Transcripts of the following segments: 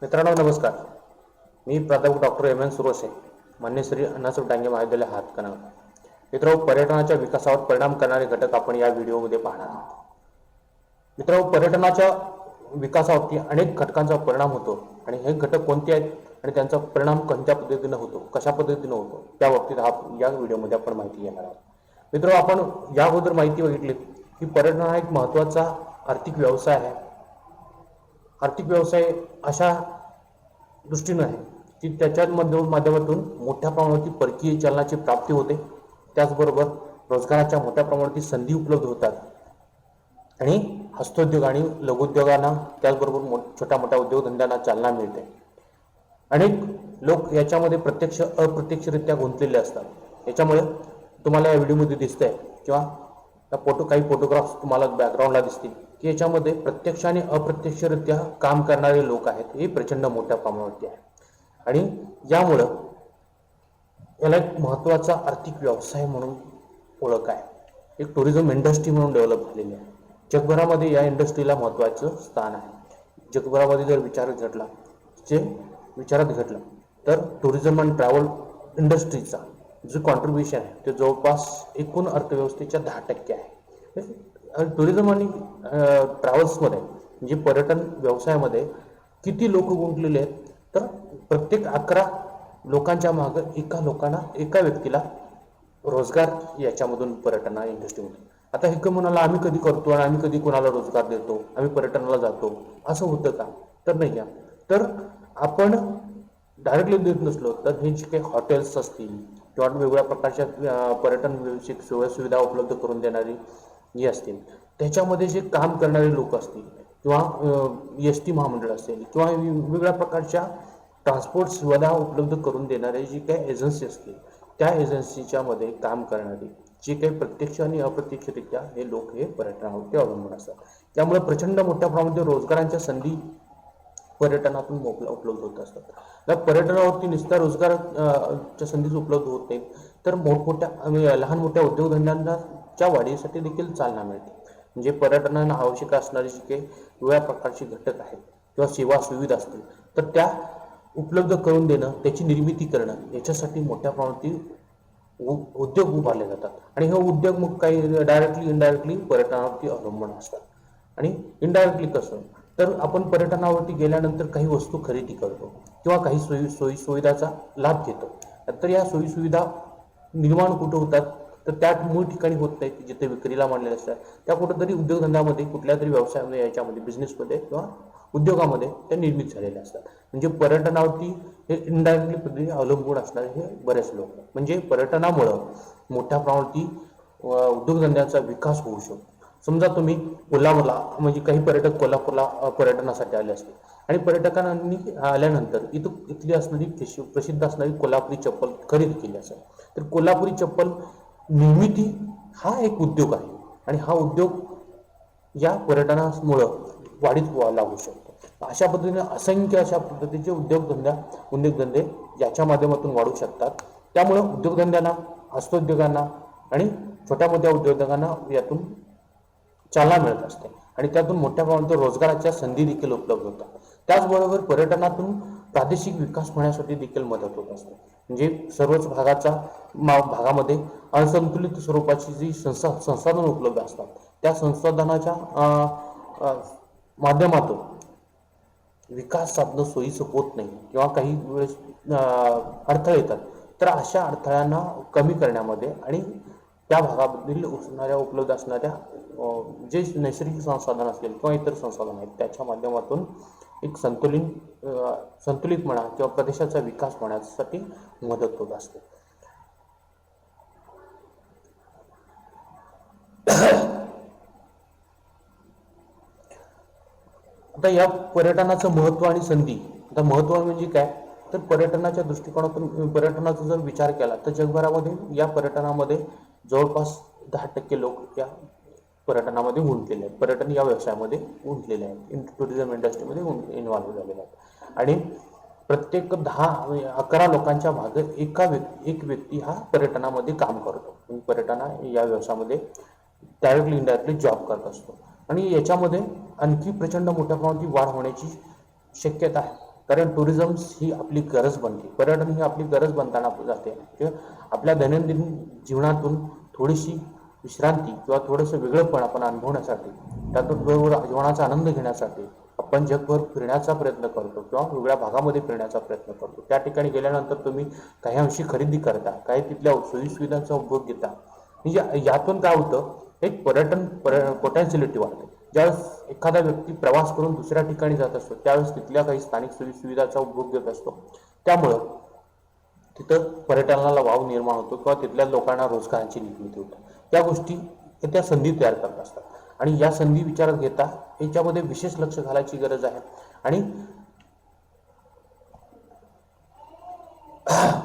मित्रांनो नमस्कार. मी प्राध्यापक डॉक्टर एम एन सुरोसे, मान्य श्री अण्णासाहेब डांगे महाविद्यालय हातकणंगले. मित्रांनो, पर्यटनाच्या विकासावर परिणाम करणारे घटक आपण या व्हिडिओमध्ये पाहणार आहोत. मित्रांनो, पर्यटनाच्या विकासावरती अनेक घटकांचा परिणाम होतो आणि हे घटक कोणते आहेत आणि त्यांचा परिणाम कोणत्या पद्धतीने होतो, कशा पद्धतीने होतो, त्या बाबतीत या व्हिडिओमध्ये आपण माहिती घेणार आहोत. मित्रांनो, आपण या अगोदर माहिती बघितली की पर्यटन हा एक महत्त्वाचा आर्थिक व्यवसाय आहे. आर्थिक व्यवसाय अशा दृष्टीने आहे की त्याच्या माध्यमातून मोठ्या प्रमाणावरती परकीय चलनाची प्राप्ती होते. त्याचबरोबर रोजगाराच्या मोठ्या प्रमाणावरती संधी उपलब्ध होतात आणि हस्तोद्योग आणि लघुउद्योगांना, त्याचबरोबर छोट्या मोठ्या उद्योगधंद्यांना चालना मिळते. अनेक लोक याच्यामध्ये प्रत्यक्ष अप्रत्यक्षरित्या गुंतलेले असतात. याच्यामुळे तुम्हाला या व्हिडिओमध्ये दिसतंय किंवा काही फोटोग्राफ्स तुम्हाला बॅकग्राऊंडला दिसतील की याच्यामध्ये प्रत्यक्ष आणि अप्रत्यक्षरित्या काम करणारे लोक आहेत. हे प्रचंड मोठ्या प्रमाणावरती आहे आणि यामुळं याला एक महत्त्वाचा आर्थिक व्यवसाय म्हणून ओळख आहे. एक टुरिझम इंडस्ट्री म्हणून डेव्हलप झालेली आहे. जगभरामध्ये या इंडस्ट्रीला महत्त्वाचं स्थान आहे. जगभरामध्ये जर विचारात घेतलं तर टुरिझम आणि ट्रॅव्हल इंडस्ट्रीचा जो कॉन्ट्रीब्युशन आहे ते जवळपास एकूण अर्थव्यवस्थेच्या 10% आहे. टुरिझम आणि ट्रॅव्हल्समध्ये म्हणजे पर्यटन व्यवसायामध्ये किती लोक गुंतलेले आहेत, तर प्रत्येक 11 लोकांच्या मागं एका व्यक्तीला रोजगार याच्यामधून पर्यटन इंडस्ट्रीमधून. आता हे म्हणाला आम्ही कधी करतो आणि आम्ही कधी कोणाला रोजगार देतो, आम्ही पर्यटनाला जातो, असं होतं का? तर नाही आहे. तर आपण डायरेक्टली देत नसलो तर हे जे काही हॉटेल्स असतील किंवा वेगवेगळ्या प्रकारच्या पर्यटन विषयक सुविधा उपलब्ध करून देणारी हे असतील, त्याच्यामध्ये जे काम करणारे लोक असतील किंवा ST महामंडळ असेल किंवा वेगवेगळ्या प्रकारच्या ट्रान्सपोर्ट सुविधा उपलब्ध करून देणारे जी काही एजन्सी असतील, त्या एजन्सीच्या मध्ये काम करणारे जे काही प्रत्यक्ष आणि अप्रत्यक्षरित्या हे लोक हे पर्यटनावरती अवलंबून असतात. त्यामुळे प्रचंड मोठ्या प्रमाणात रोजगारांच्या संधी पर्यटनातून उपलब्ध होत असतात. त्या पर्यटनावरती नुसत्या रोजगाराच्या संधीच उपलब्ध होत नाहीत, तर लहान मोठ्या उद्योगधंद्यांच्या वाढीसाठी देखील चालना मिळते. म्हणजे पर्यटनाला आवश्यक असणारे जे काही वेगळ्या प्रकारचे घटक आहेत किंवा सेवा सुविधा असतील तर त्या उपलब्ध करून देणं, त्याची निर्मिती करणं, याच्यासाठी मोठ्या प्रमाणात उद्योग उभारले जातात. आणि हे उद्योग मग काही डायरेक्टली इनडायरेक्टली पर्यटनावरती अवलंबून असतात. आणि इनडायरेक्टली कसं, तर आपण पर्यटनावरती गेल्यानंतर काही वस्तू खरेदी करतो किंवा काही सोयी सुविधाचा लाभ घेतो. तर या सोयी सुविधा निर्माण कुठं होतात, तर त्या मूळ ठिकाणी होत नाहीत जिथे विक्रीला मांडलेले असतात. त्या कुठेतरी उद्योगधंद्यामध्ये, कुठल्या तरी व्यवसायामध्ये, याच्यामध्ये बिझनेसमध्ये किंवा उद्योगामध्ये त्या निर्मित झालेल्या असतात. म्हणजे पर्यटनावरती हे इनडायरेक्टली पद्धतीने अवलंबून असणारे हे बरेच लोक. म्हणजे पर्यटनामुळं मोठ्या प्रमाणावरती उद्योगधंद्याचा विकास होऊ शकतो. समजा तुम्ही कोल्हापूरला, म्हणजे काही पर्यटक कोल्हापूरला पर्यटनासाठी आले असतील आणि पर्यटकांनी आल्यानंतर इथली असणारी प्रसिद्ध असणारी कोल्हापुरी चप्पल खरेदी केली असेल, तर कोल्हापुरी चप्पल निर्मिती हा एक उद्योग आहे आणि हा उद्योग या पर्यटनामुळं वाढीत लागू शकतो. अशा पद्धतीने असंख्य अशा पद्धतीचे उद्योगधंदे याच्या माध्यमातून वाढू शकतात. त्यामुळे उद्योगधंद्यांना, हस्तोद्योगांना आणि छोट्या मोठ्या उद्योगांना यातून चालना मिळत असते आणि त्यातून मोठ्या प्रमाणात रोजगाराच्या संधी देखील उपलब्ध होतात. त्याचबरोबर पर्यटनातून प्रादेशिक विकास होण्यासाठी देखील मदत होत असते. म्हणजे सर्वच भागामध्ये असंतुलित स्वरूपाची जी संसाधन उपलब्ध असतात, त्या संसाधनाच्या माध्यमातून विकास साधणं सोयीचं होत नाही किंवा काही वेळेस अडथळे येतात. तर अशा अडथळ्यांना कमी करण्यामध्ये आणि त्या भागामधील उपलब्ध असणाऱ्या जे नैसर्गिक संसाधन असतील किंवा इतर संसाधन आहेत त्याच्या माध्यमातून एक संतुलित म्हणा किंवा प्रदेशाचा विकास होण्यासाठी मदत होत असते. आता या पर्यटनाचं महत्त्व आणि संधी. आता महत्त्व म्हणजे काय, तर पर्यटनाच्या दृष्टिकोनातून पर्यटनाचा जर विचार केला तर जगभरामध्ये या पर्यटनामध्ये जवळपास 10% लोक या पर्यटनामध्ये गुंतलेले आहेत, पर्यटन या व्यवसायामध्ये गुंतलेले आहेत, टुरिझम इंडस्ट्रीमध्ये इन्व्हॉल्व झालेले आहेत. आणि प्रत्येक 10-11 लोकांच्या मागे एक व्यक्ती हा पर्यटनामध्ये काम करतो. पर्यटन या व्यवसायामध्ये डायरेक्टली इनडायरेक्टली जॉब करत असतो आणि याच्यामध्ये आणखी प्रचंड मोठ्या प्रमाणात वाढ होण्याची शक्यता आहे. कारण टुरिझम ही आपली गरज बनते, पर्यटन ही आपली गरज बनताना जाते किंवा आपल्या दैनंदिन जीवनातून थोडीशी विश्रांती किंवा थोडंसं वेगळंपण आपण अनुभवण्यासाठी, त्यातून जीवनाचा आनंद घेण्यासाठी आपण जगभर फिरण्याचा प्रयत्न करतो किंवा वेगळ्या भागामध्ये फिरण्याचा प्रयत्न करतो. त्या ठिकाणी गेल्यानंतर तुम्ही काही अंशी खरेदी करता, काही तिथल्या सोयीसुविधांचा उपभोग घेता. म्हणजे यातून काय होतं, एक पोटॅन्शियलिटी वाढते. ज्यावेळेस एखादा व्यक्ती प्रवास करून दुसऱ्या ठिकाणी जात असतो त्यावेळेस तिथल्या काही स्थानिक सोयीसुविधाचा उपभोग घेत असतो. त्यामुळं तिथं पर्यटनाला वाव निर्माण होतो किंवा तिथल्या लोकांना रोजगाराची निर्मिती होते. त्या गोष्टी त्या संधी तयार करत असतात आणि या संधी विचारात घेता याच्यामध्ये विशेष लक्ष घालायची गरज आहे. आणि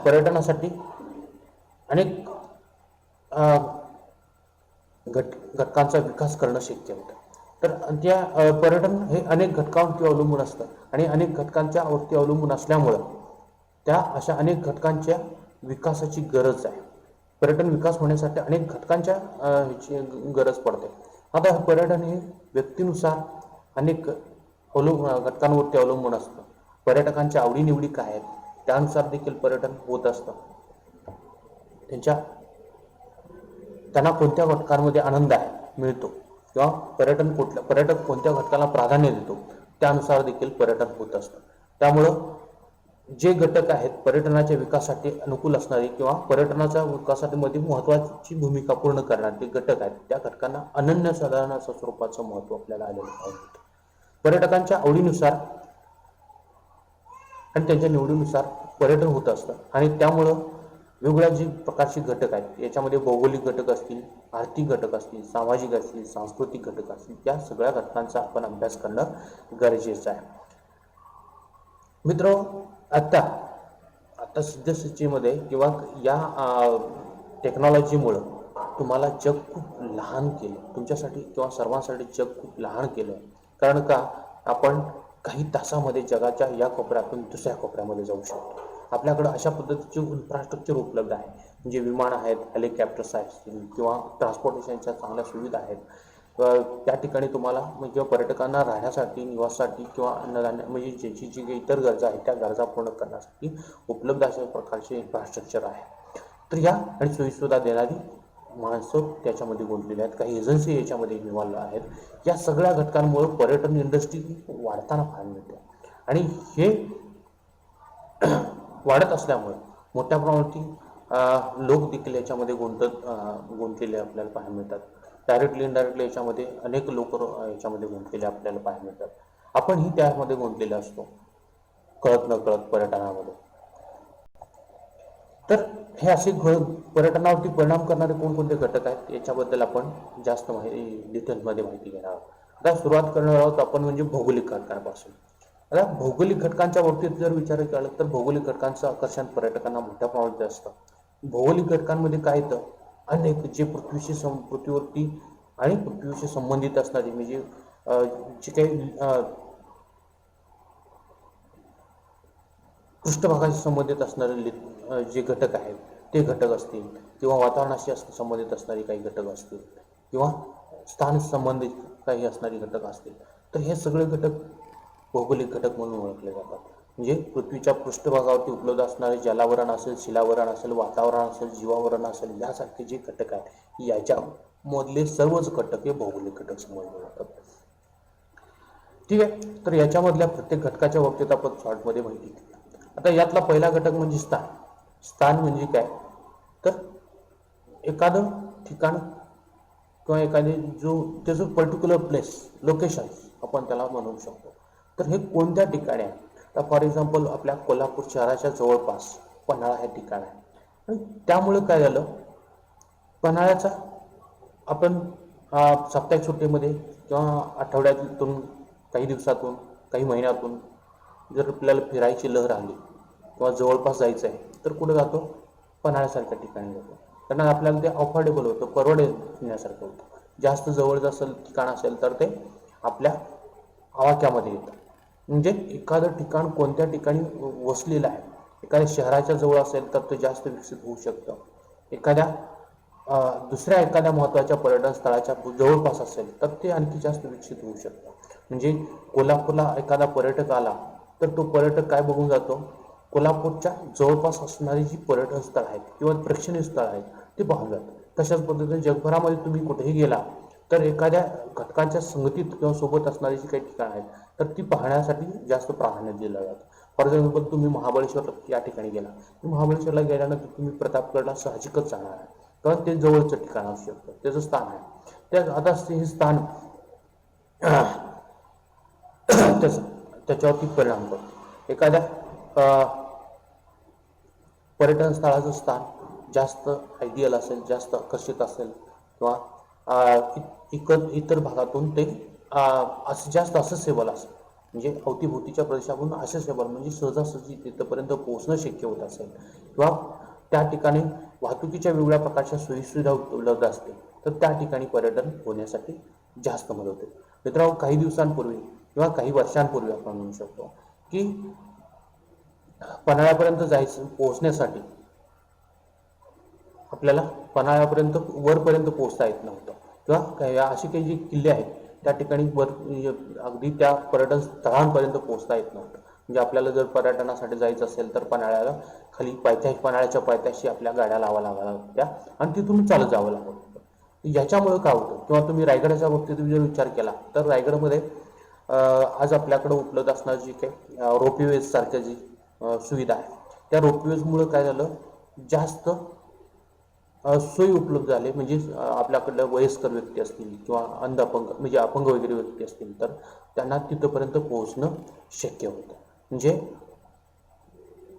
पर्यटनासाठी अनेक घटकांचा विकास करणं शक्य होतं. तर त्या पर्यटन हे अनेक घटकांवरती अवलंबून असतं आणि अनेक घटकांच्या वरती अवलंबून असल्यामुळं त्या अशा अनेक घटकांच्या विकासाची गरज आहे. पर्यटन विकास होण्यासाठी अनेक घटकांच्या ह्याची गरज पडते. आता पर्यटन हे व्यक्तीनुसार अनेक घटकांवरती अवलंबून असतं. पर्यटकांच्या आवडीनिवडी काय आहेत त्यानुसार देखील पर्यटन होत असतं. त्यांना कोणत्या घटकांमध्ये आनंद मिळतो किंवा पर्यटक कोणत्या घटकाला प्राधान्य देतो त्यानुसार देखील पर्यटन होत असतं. त्यामुळं जे घटक आहेत पर्यटनाच्या विकासासाठी अनुकूल असणारे किंवा पर्यटनाच्या विकासामध्ये महत्त्वाची भूमिका पूर्ण करणारे जे घटक आहेत त्या घटकांना अनन्यसाधारण असं स्वरूपाचं महत्त्व आपल्याला आलेलं पाहिजे. पर्यटकांच्या आवडीनुसार आणि त्यांच्या निवडीनुसार पर्यटन होत असतं आणि त्यामुळं वेगवेगळ्या जी प्रकारचे घटक आहेत याच्यामध्ये भौगोलिक घटक असतील, आर्थिक घटक असतील, सामाजिक असतील, सांस्कृतिक घटक असतील, त्या सगळ्या घटकांचा आपण अभ्यास करणं गरजेचं आहे. मित्र, आता सद्यस्थितीमध्ये किंवा या टेक्नॉलॉजीमुळं तुम्हाला जग खूप लहान केलं, तुमच्यासाठी किंवा सर्वांसाठी जग खूप लहान केलं. कारण का आपण काही तासामध्ये जगाच्या या कोपऱ्यातून दुसऱ्या कोपऱ्यामध्ये जाऊ शकतो. आपल्याकडं अशा पद्धतीचे इन्फ्रास्ट्रक्चर उपलब्ध आहे, म्हणजे विमान आहेत, हेलिकॉप्टर्स असतील किंवा ट्रान्सपोर्टेशनच्या चांगल्या सुविधा आहेत. त्या ठिकाणी तुम्हाला म्हणजे पर्यटकांना राहण्यासाठी, निवासासाठी किंवा अन्नधान्य म्हणजे ज्याची जी काही इतर गरजा आहेत त्या गरजा पूर्ण करण्यासाठी उपलब्ध अशा प्रकारचे इन्फ्रास्ट्रक्चर आहे. तर या आणि सोयीसुविधा देणारी माणसं त्याच्यामध्ये गुंतलेली आहेत, काही एजन्सी याच्यामध्ये इन्व्हॉल्व आहेत. या सगळ्या घटकांमुळे पर्यटन इंडस्ट्री वाढताना पाहायला मिळते आणि हे वाढत असल्यामुळे मोठ्या प्रमाणावरती लोक देखील याच्यामध्ये गुंतलेले आपल्याला पाहायला मिळतात. डायरेक्टली इनडायरेक्टली याच्यामध्ये अनेक लोक याच्यामध्ये गुंतलेले आपल्याला पाहायला मिळतात. आपणही त्यामध्ये गुंतलेले असतो कळत न कळत पर्यटनामध्ये. तर हे असे पर्यटनावरती परिणाम करणारे कोणकोणते घटक आहेत याच्याबद्दल आपण जास्त डिटेल्समध्ये माहिती घेणार आहोत. आता सुरुवात करणार आहोत आपण म्हणजे भौगोलिक घटकांपासून. आता भौगोलिक घटकांच्या बाबतीत जर विचार केला तर भौगोलिक घटकांचं आकर्षण पर्यटकांना मोठ्या प्रमाणात असतं. भौगोलिक घटकांमध्ये काय येतं, अनेक जे पृथ्वीवरती आणि पृथ्वीशी संबंधित असणारे म्हणजे जे काही पृष्ठभागाशी संबंधित असणारे जे घटक आहेत ते घटक असतील किंवा वातावरणाशी संबंधित असणारे काही घटक असतील किंवा स्थान संबंधित काही असणारे घटक असतील, तर हे सगळे घटक भौगोलिक घटक म्हणून ओळखले जातात. म्हणजे पृथ्वीच्या पृष्ठभागावरती उपलब्ध असणारे जलावरण असेल, शिलावरण असेल, वातावरण असेल, जीवावरण असेल, यासारखे जे घटक आहेत याच्यामधले सर्वच घटक हे भौगोलिक घटक समजले जातात. ठीक आहे, तर याच्यामधल्या प्रत्येक घटकाच्या बाबतीत आपण शॉर्टमध्ये माहिती घेऊ. आता यातला पहिला घटक म्हणजे स्थान. स्थान म्हणजे काय, तर एखादं ठिकाण किंवा एखादी त्याचं पर्टिक्युलर प्लेस, लोकेशन आपण त्याला म्हणू शकतो. तर हे कोणत्या ठिकाणी आहे, तर फॉर एक्झाम्पल आपल्या कोल्हापूर शहराच्या जवळपास पन्हाळा हे ठिकाण आहे. आणि त्यामुळे काय झालं, पन्हाळ्याचा आपण साप्ताहिक सुट्टीमध्ये किंवा आठवड्यातून काही दिवसातून काही महिन्यातून जर आपल्याला फिरायची लहर आली किंवा जवळपास जायचं आहे तर कुठं जातो, पन्हाळ्यासारख्या ठिकाणी जातो. कारण आपल्याला ते अफोर्डेबल होतं, परवडण्यासारखं होतं. जास्त जवळचं ठिकाण असेल तर ते आपल्या आवाक्यामध्ये येतं. म्हणजे एखादं ठिकाण कोणत्या ठिकाणी वसलेलं आहे, एखाद्या शहराच्या जवळ असेल तर ते जास्त विकसित होऊ शकतं. दुसऱ्या एखाद्या महत्त्वाच्या पर्यटन स्थळाच्या जवळपास असेल तर ते आणखी जास्त विकसित होऊ शकतं. म्हणजे कोल्हापूरला एखादा पर्यटक आला तर तो पर्यटक काय बघून जातो, कोल्हापूरच्या जवळपास असणारी जी पर्यटन स्थळ आहेत किंवा प्रेक्षणीय स्थळ आहेत ते पाहून जातो. तशाच पद्धतीने जगभरामध्ये तुम्ही कुठेही गेला तर एखाद्या घटकांच्या संगतीत किंवा सोबत असणारी जी काही ठिकाणं आहेत तर ती पाहण्यासाठी जास्त प्राधान्य दिलं जातं. फॉर एक्झाम्पल तुम्ही महाबळेश्वर या ठिकाणी गेला, महाबळेश्वरला गेल्यानंतर तुम्ही प्रतापगडला साहजिकच जाणार आहे, कारण ते जवळचं ठिकाण असू शकतं, त्याचं स्थान आहे. त्या आता हे स्थान त्याच्यावरती परिणाम करतो. एखाद्या पर्यटन स्थळाचं स्थान जास्त आयडियल असेल, जास्त आकर्षित असेल किंवा इतर भागातून ते असं जास्त असेसेबल असेल, म्हणजे अवतीभोवतीच्या प्रदेशातून असेसेबल म्हणजे सहजासहजी तिथपर्यंत पोहोचणं शक्य होत असेल किंवा त्या ठिकाणी वाहतुकीच्या वेगवेगळ्या प्रकारच्या सोयीसुविधा उपलब्ध असतील तर त्या ठिकाणी पर्यटन होण्यासाठी जास्त मदत होते. मित्रांनो, काही दिवसांपूर्वी किंवा काही वर्षांपूर्वी आपण म्हणू शकतो की पन्हाळ्यापर्यंत पोहोचण्यासाठी आपल्याला पन्हाळ्यापर्यंत वरपर्यंत पोहोचता येत नव्हतं किंवा असे काही जे किल्ले आहेत त्या ठिकाणी अगदी त्या पर्यटन स्थळांपर्यंत पोहोचता येत नव्हतं. म्हणजे आपल्याला जर पर्यटनासाठी जायचं असेल तर पन्हाळ्याला खाली पन्हाळ्याच्या पायथ्याशी आपल्या गाड्या लावा लागल्या होत्या आणि तिथून चालत जावं लागत होतं. याच्यामुळे काय होतं, किंवा तुम्ही रायगडाच्या बाबतीत जर विचार केला तर रायगडमध्ये आज आपल्याकडे उपलब्ध असणारी जी काही रोपवेज सारख्या जी सुविधा आहे त्या रोपवेजमुळे काय झालं, जास्त सोयी उपलब्ध झाले. म्हणजे आपल्याकडलं वयस्कर व्यक्ती असतील किंवा अपंग म्हणजे अपंग वगैरे व्यक्ती असतील तर त्यांना तिथंपर्यंत पोहोचणं शक्य होतं. म्हणजे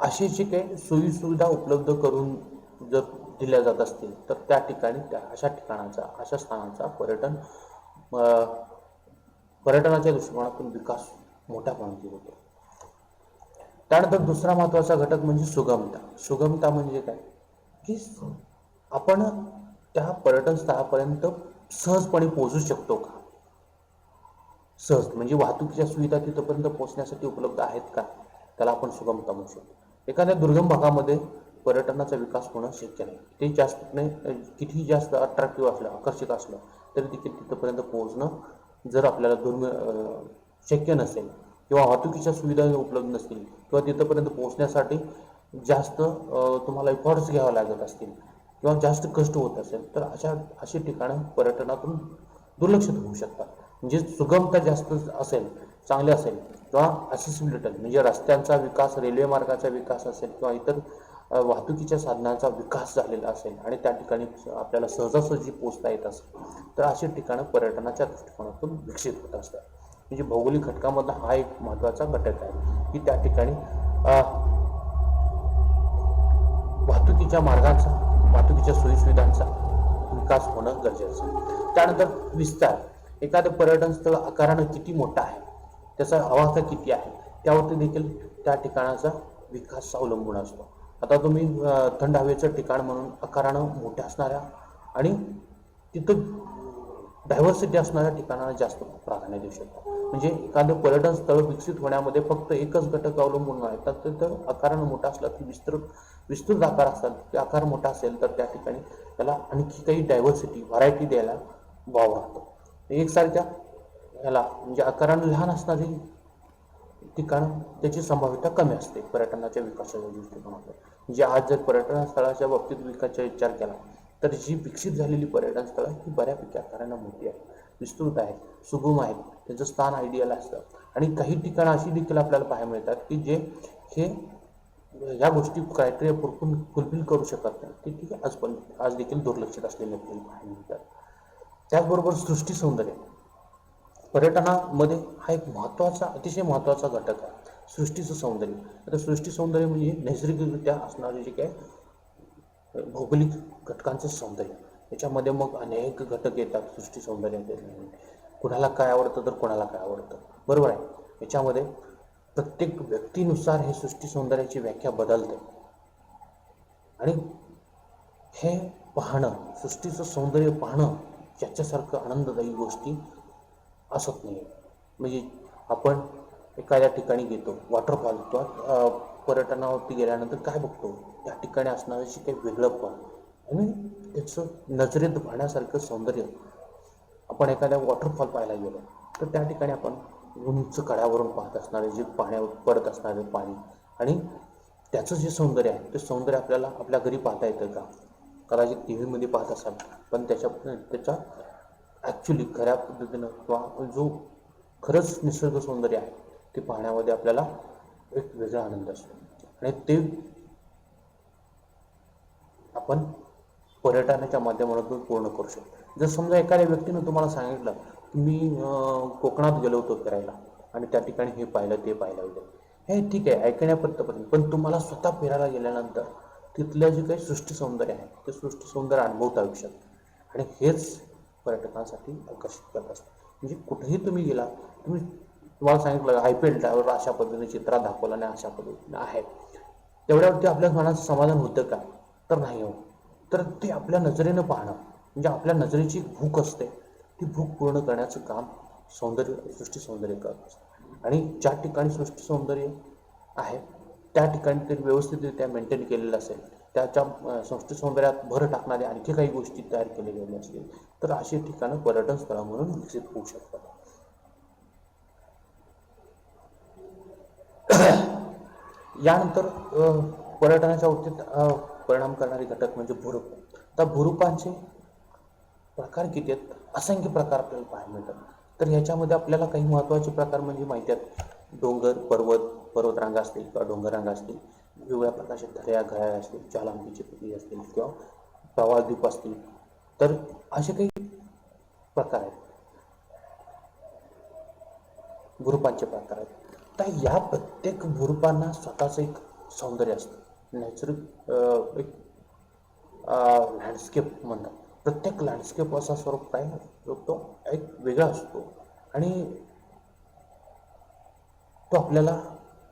अशी जी काही सोयी सुविधा उपलब्ध करून जर दिल्या जात असतील तर त्या ठिकाणी अशा स्थानाचा पर्यटनाच्या दृष्टिकोनातून विकास मोठ्या प्रमाणात होतो. त्यानंतर दुसरा महत्त्वाचा घटक म्हणजे सुगमता. सुगमता म्हणजे काय की आपण त्या पर्यटन स्थळापर्यंत सहजपणे पोहोचू शकतो का, सहज म्हणजे वाहतुकीच्या सुविधा तिथपर्यंत पोहोचण्यासाठी उपलब्ध आहेत का, त्याला आपण सुगमता म्हणू शकतो. एखाद्या दुर्गम भागामध्ये पर्यटनाचा विकास होणं शक्य नाही. ते कितीही जास्त अट्रॅक्टिव्ह असलं, आकर्षक असलं तरी देखील तिथपर्यंत पोहोचणं जर आपल्याला शक्य नसेल किंवा वाहतुकीच्या सुविधा उपलब्ध नसतील किंवा तिथपर्यंत पोहोचण्यासाठी जास्त तुम्हाला एफर्ट्स घ्यावे लागत असतील किंवा जास्त कष्ट होत असेल तर अशी ठिकाणं पर्यटनातून दुर्लक्षित होऊ शकतात. म्हणजे सुगमता जास्त असेल, चांगले असेल किंवा असेसिबिलिटी म्हणजे रस्त्यांचा विकास, रेल्वे मार्गाचा विकास असेल किंवा इतर वाहतुकीच्या साधनांचा विकास झालेला असेल आणि त्या ठिकाणी आपल्याला सहजासहजी पोहोचता येत असेल तर अशी ठिकाणं पर्यटनाच्या दृष्टिकोनातून विकसित होत असतात. म्हणजे भौगोलिक घटकामधला हा एक महत्त्वाचा घटक आहे की त्या ठिकाणी वाहतुकीच्या मार्गांचा, वाहतुकीच्या सोयीसुविधांचा विकास होणं गरजेचं आहे. त्यानंतर विस्तार. एखादं पर्यटन स्थळ आकारानं किती मोठं आहे, त्याचा आवाका किती आहे त्यावरती देखील त्या ठिकाणाचा विकास अवलंबून असतो. आता तुम्ही थंड हवेचं ठिकाण म्हणून आकारानं मोठ्या असणाऱ्या आणि तिथं डायव्हर्सिटी असणाऱ्या ठिकाणाला जास्त प्राधान्य देऊ शकतो. म्हणजे एखादं पर्यटन स्थळ विकसित होण्यामध्ये फक्त एकच घटक अवलंबून आहे, तर तिथं आकारानं मोठा असला की विस्तृत आकार असतात, की आकार मोठा असेल तर त्या ठिकाणी त्याला आणखी काही डायव्हर्सिटी, व्हरायटी द्यायला वाव राहतो. एकसारख्या म्हणजे आकारानं लहान असणारी ठिकाण त्याची संभाव्यता कमी असते पर्यटनाच्या विकासाच्या दृष्टिकोनातून. म्हणजे आज जर पर्यटन स्थळाच्या बाबतीत विकासाचा विचार केला तर जी विकसित झालेली पर्यटन स्थळं ही बऱ्यापैकी आकारानं मोठी आहेत, विस्तृत आहेत, सुगम आहेत, त्यांचं स्थान आयडियल असतं. आणि काही ठिकाणं अशी देखील आपल्याला पाहायला मिळतात की जे ह्या गोष्टी क्रायटेरिया फुलफिल करू शकत नाही, ते ठीक आहे आज देखील दुर्लक्षित असलेले आपल्याला पाहायला मिळतात. त्याचबरोबर सृष्टी सौंदर्य पर्यटनामध्ये हा एक अतिशय महत्त्वाचा घटक आहे, सृष्टीचं सौंदर्य. आता सृष्टी सौंदर्य म्हणजे नैसर्गिकरित्या असणारे जे काय भौगोलिक घटकांचं सौंदर्य. याच्यामध्ये मग अनेक घटक येतात सृष्टी सौंदर्यामध्ये. कुणाला काय आवडतं तर कुणाला काय आवडतं, बरोबर आहे. याच्यामध्ये प्रत्येक व्यक्तीनुसार हे सृष्टी सौंदर्याची व्याख्या बदलते आणि हे पाहणं, सृष्टीचं सौंदर्य पाहणं याच्यासारखं आनंददायी गोष्टी असत नाही. म्हणजे आपण एखाद्या ठिकाणी घेतो वॉटरफॉल किंवा पर्यटनावरती गेल्यानंतर काय बघतो, त्या ठिकाणी असणारं जे काही वेगळंपण आणि त्याचं नजरेत पाहण्यासारखं सौंदर्य. आपण एखाद्या वॉटरफॉल पाहायला गेलो तर त्या ठिकाणी आपण उंच कड्यावरून पाहत असणारे जे पाण्यावर पडत असणारे पाणी आणि त्याचं जे सौंदर्य आहे ते सौंदर्य आपल्याला आपल्या घरी पाहता येतं का? कदाचित टी व्हीमध्ये पाहत असाल, पण त्याच्या ॲक्च्युली खऱ्या पद्धतीनं किंवा जो खरंच निसर्ग सौंदर्य आहे ते पाहण्यामध्ये आपल्याला एक वेगळा आनंद असतो आणि ते आपण पर्यटनाच्या माध्यमातून पूर्ण करू शकतो. जर समजा एखाद्या व्यक्तीनं तुम्हाला सांगितलं की मी कोकणात गेलो होतो फिरायला आणि त्या ठिकाणी हे पाहिलं ते पाहिलं वगैरे, हे ठीक आहे ऐकण्यापर्यंत, पण तुम्हाला स्वतः फिरायला गेल्यानंतर तिथलं जे काही सृष्टी सौंदर्य आहे ते सृष्टी सौंदर्य अनुभवता येऊ शकतं आणि हेच पर्यटकांसाठी आकर्षित करत असतं. म्हणजे कुठेही तुम्ही गेला, तुम्हाला सांगितलं IPL ड्रायव्हर अशा पद्धतीने चित्रात दाखवलं आणि अशा पद्धतीने आहे, तेवढ्यावरती आपल्या मनाचं समाधान होतं का? तर नाही होत. तर ते आपल्या नजरेनं पाहणं म्हणजे आपल्या नजरेची भूक असते, ती भूक पूर्ण करण्याचं काम सृष्टी सौंदर्य करत असतं आणि ज्या ठिकाणी सृष्टी सौंदर्य आहे त्या ठिकाणी ते व्यवस्थितरित्या मेंटेन केलेलं असेल, त्याच्या सृष्टी सौंदर्यात भर टाकणारे आणखी काही गोष्टी तयार केल्या गेल्या असतील तर अशी ठिकाणं पर्यटन स्थळं म्हणून विकसित होऊ शकतात. यानंतर पर्यटनाच्या बाबतीत परिणाम करणारे घटक म्हणजे भूरूप. त्या भूरूपांचे प्रकार किती आहेत? असंख्य प्रकार आपल्याला पाहायला मिळतात. तर ह्याच्यामध्ये आपल्याला काही महत्त्वाचे प्रकार म्हणजे माहिती आहेत. डोंगर, पर्वतरांगा असतील किंवा डोंगररांगा असतील, वेगवेगळ्या प्रकारचे घळ्या असतील, ज्वालामुखीची पृथ्वी असतील किंवा प्रवाळद्वीप असतील, तर असे काही प्रकार आहेत, भूरूपांचे प्रकार आहेत. तर या प्रत्येक भूरूपांना स्वतःचं एक सौंदर्य असतं, नैसर्गिक एक लँडस्केप म्हणतात. प्रत्येक लँडस्केप असा स्वरूप काय तो एक वेगळा असतो आणि तो आपल्याला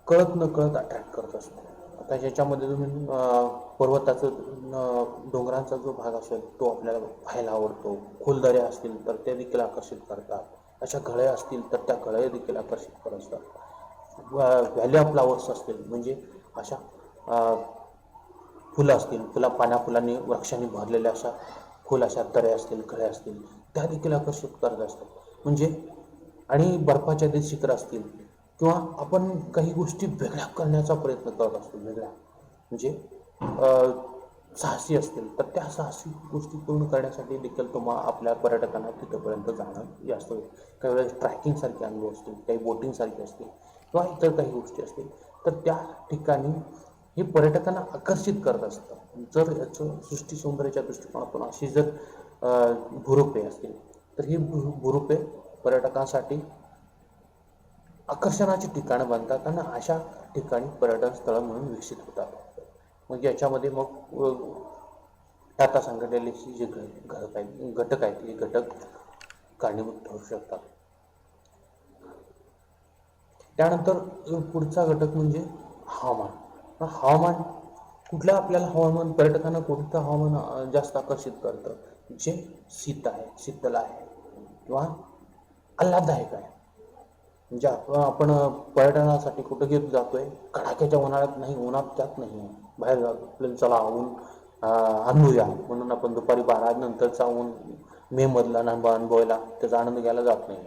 कळत न कळत अट्रॅक्ट करत असतो. आता ज्याच्यामध्ये तुम्ही डोंगरांचा जो भाग असेल तो आपल्याला पाहायला आवडतो. खोलदऱ्या असतील तर ते देखील आकर्षित करतात. अशा घळ्या असतील तर त्या घळ्या देखील आकर्षित करत असतात. व्हॅली ऑफ फ्लावर्स असतील म्हणजे अशा फुलं असतील, फुलांनी वृक्षांनी भरलेल्या अशा दऱ्या असतील, घळ्या असतील, त्या देखील आकर्षित करत असतात. म्हणजे आणि बर्फाच्या ते शिखर असतील किंवा आपण काही गोष्टी वेगळ्या करण्याचा प्रयत्न करत असतो, वेगळ्या म्हणजे साहसी असतील तर त्या साहसी गोष्टी पूर्ण करण्यासाठी देखील आपल्या पर्यटकांना तिथंपर्यंत जाणं जास्त होईल. काही वेळेस ट्रॅकिंगसारखे अनुभव असतील, काही बोटिंगसारखे असतील किंवा इतर काही गोष्टी असतील तर त्या ठिकाणी हे पर्यटकांना आकर्षित करत असतं. जर याचं सृष्टी सौंदर्याच्या दृष्टिकोनातून अशी जर भूरूपे असतील तर ही भूरूपे पर्यटकांसाठी आकर्षणाची ठिकाणं बनतात आणि अशा ठिकाणी पर्यटन स्थळं म्हणून विकसित होतात. मग याच्यामध्ये टाटा सांगितलेले जे घटक आहेत हे घटक कारणीभूत ठरू शकतात. त्यानंतर पुढचा घटक म्हणजे हवामान. हवामान आपल्याला हवामान पर्यटकांना कोणतं हवामान जास्त आकर्षित करतं? जे शीतल आहे किंवा आल्हाददायक आहे. म्हणजे आपण पर्यटनासाठी कुठं घेत जातोय, कडाक्याच्या उन्हाळ्यात नाही, उन्हात जात नाही, बाहेर जातो आपल्याला चला ऊन अनुभवूया म्हणून आपण दुपारी 12 नंतरचा ऊन मे मधला अनुभवायला त्याचा आनंद घ्यायला जात नाही.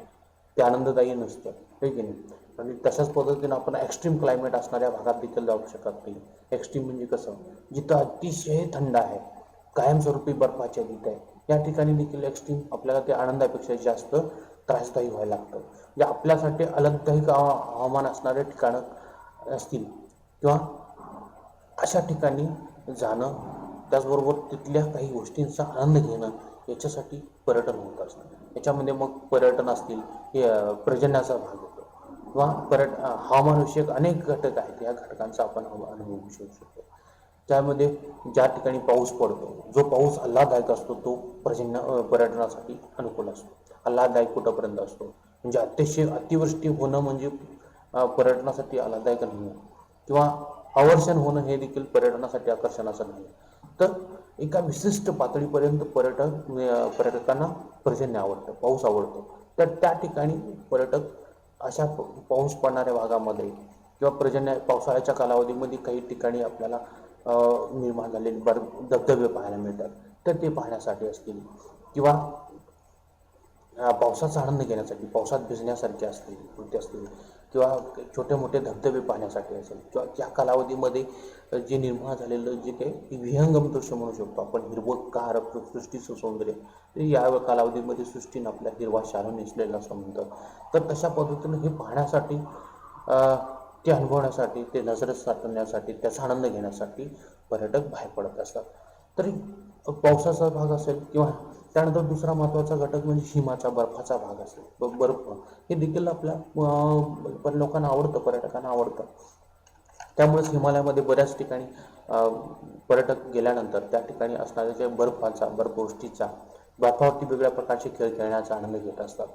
ते आनंददायी नसतं, आहे की नाही? आणि तशाच पद्धतीनं आपण एक्स्ट्रीम क्लायमेट असणाऱ्या भागात देखील जाऊ शकत नाही. एक्स्ट्रीम म्हणजे कसं, जिथं अतिशय थंड आहे, कायमस्वरूपी बर्फाच्छादित आहे, या ठिकाणी देखील एक्स्ट्रीम आपल्याला ते आनंदापेक्षा जास्त त्रासदायी व्हायला लागतं. म्हणजे आपल्यासाठी आल्हाददायक हवामान असणारे ठिकाणं असतील किंवा अशा ठिकाणी जाणं, त्याचबरोबर तिथल्या काही गोष्टींचा आनंद घेणं याच्यासाठी पर्यटन होत असतं. याच्यामध्ये मग पर्यटन असतील, हे पर्जन्याचा भाग होतो किंवा हवामानविषयक अनेक घटक आहेत. या घटकांचा आपण अनुभव घेऊ शकतो. त्यामध्ये ज्या ठिकाणी पाऊस पडतो, जो पाऊस आल्हाददायक असतो तो पर्यटनासाठी अनुकूल असतो. आल्हाददायक कुठंपर्यंत असतो म्हणजे अतिवृष्टी होणं म्हणजे पर्यटनासाठी आल्हाददायक नाही किंवा अवर्षण होणं हे देखील पर्यटनासाठी आकर्षणाचं नाही. तर एका विशिष्ट पातळीपर्यंत पर्यटकांना पर्जन्य आवडतं, पाऊस आवडतो. तर त्या ठिकाणी पर्यटक अशा पाऊस पडणाऱ्या भागामध्ये किंवा पावसाळ्याच्या कालावधीमध्ये काही ठिकाणी आपल्याला निर्माण झालेले धबधबे पाहायला मिळतात, तर ते पाहण्यासाठी असतील किंवा पावसाचा आनंद घेण्यासाठी, पावसात भिजण्यासारखे असतील कृती असतील किंवा छोटे मोठे धबधबे पाहण्यासाठी असेल किंवा त्या कालावधीमध्ये जे निर्माण झालेलं जे काही विहंगम दृश्य म्हणू शकतो आपण, हिरवंगार सृष्टीचं सौंदर्य, ते या कालावधीमध्ये सृष्टीनं आपल्या हिरवा शालू नेसलेलं असं म्हणतं. तर तशा पद्धतीनं हे पाहण्यासाठी, ते अनुभवण्यासाठी, ते नजरेत साठवण्यासाठी, त्याचा आनंद घेण्यासाठी पर्यटक बाहेर पडत असतात. तरी पावसाचा भाग असेल किंवा त्यानंतर दुसरा महत्त्वाचा घटक म्हणजे हिमाचा, बर्फाचा भाग असेल, बर्फ हे देखील आपल्या लोकांना आवडतं, पर्यटकांना आवडतं. त्यामुळेच हिमालयामध्ये बऱ्याच ठिकाणी पर्यटक गेल्यानंतर त्या ठिकाणी असणाऱ्या जे बर्फवृष्टीचा, बर्फावरती वेगवेगळ्या प्रकारचे खेळ खेळण्याचा आनंद घेत असतात.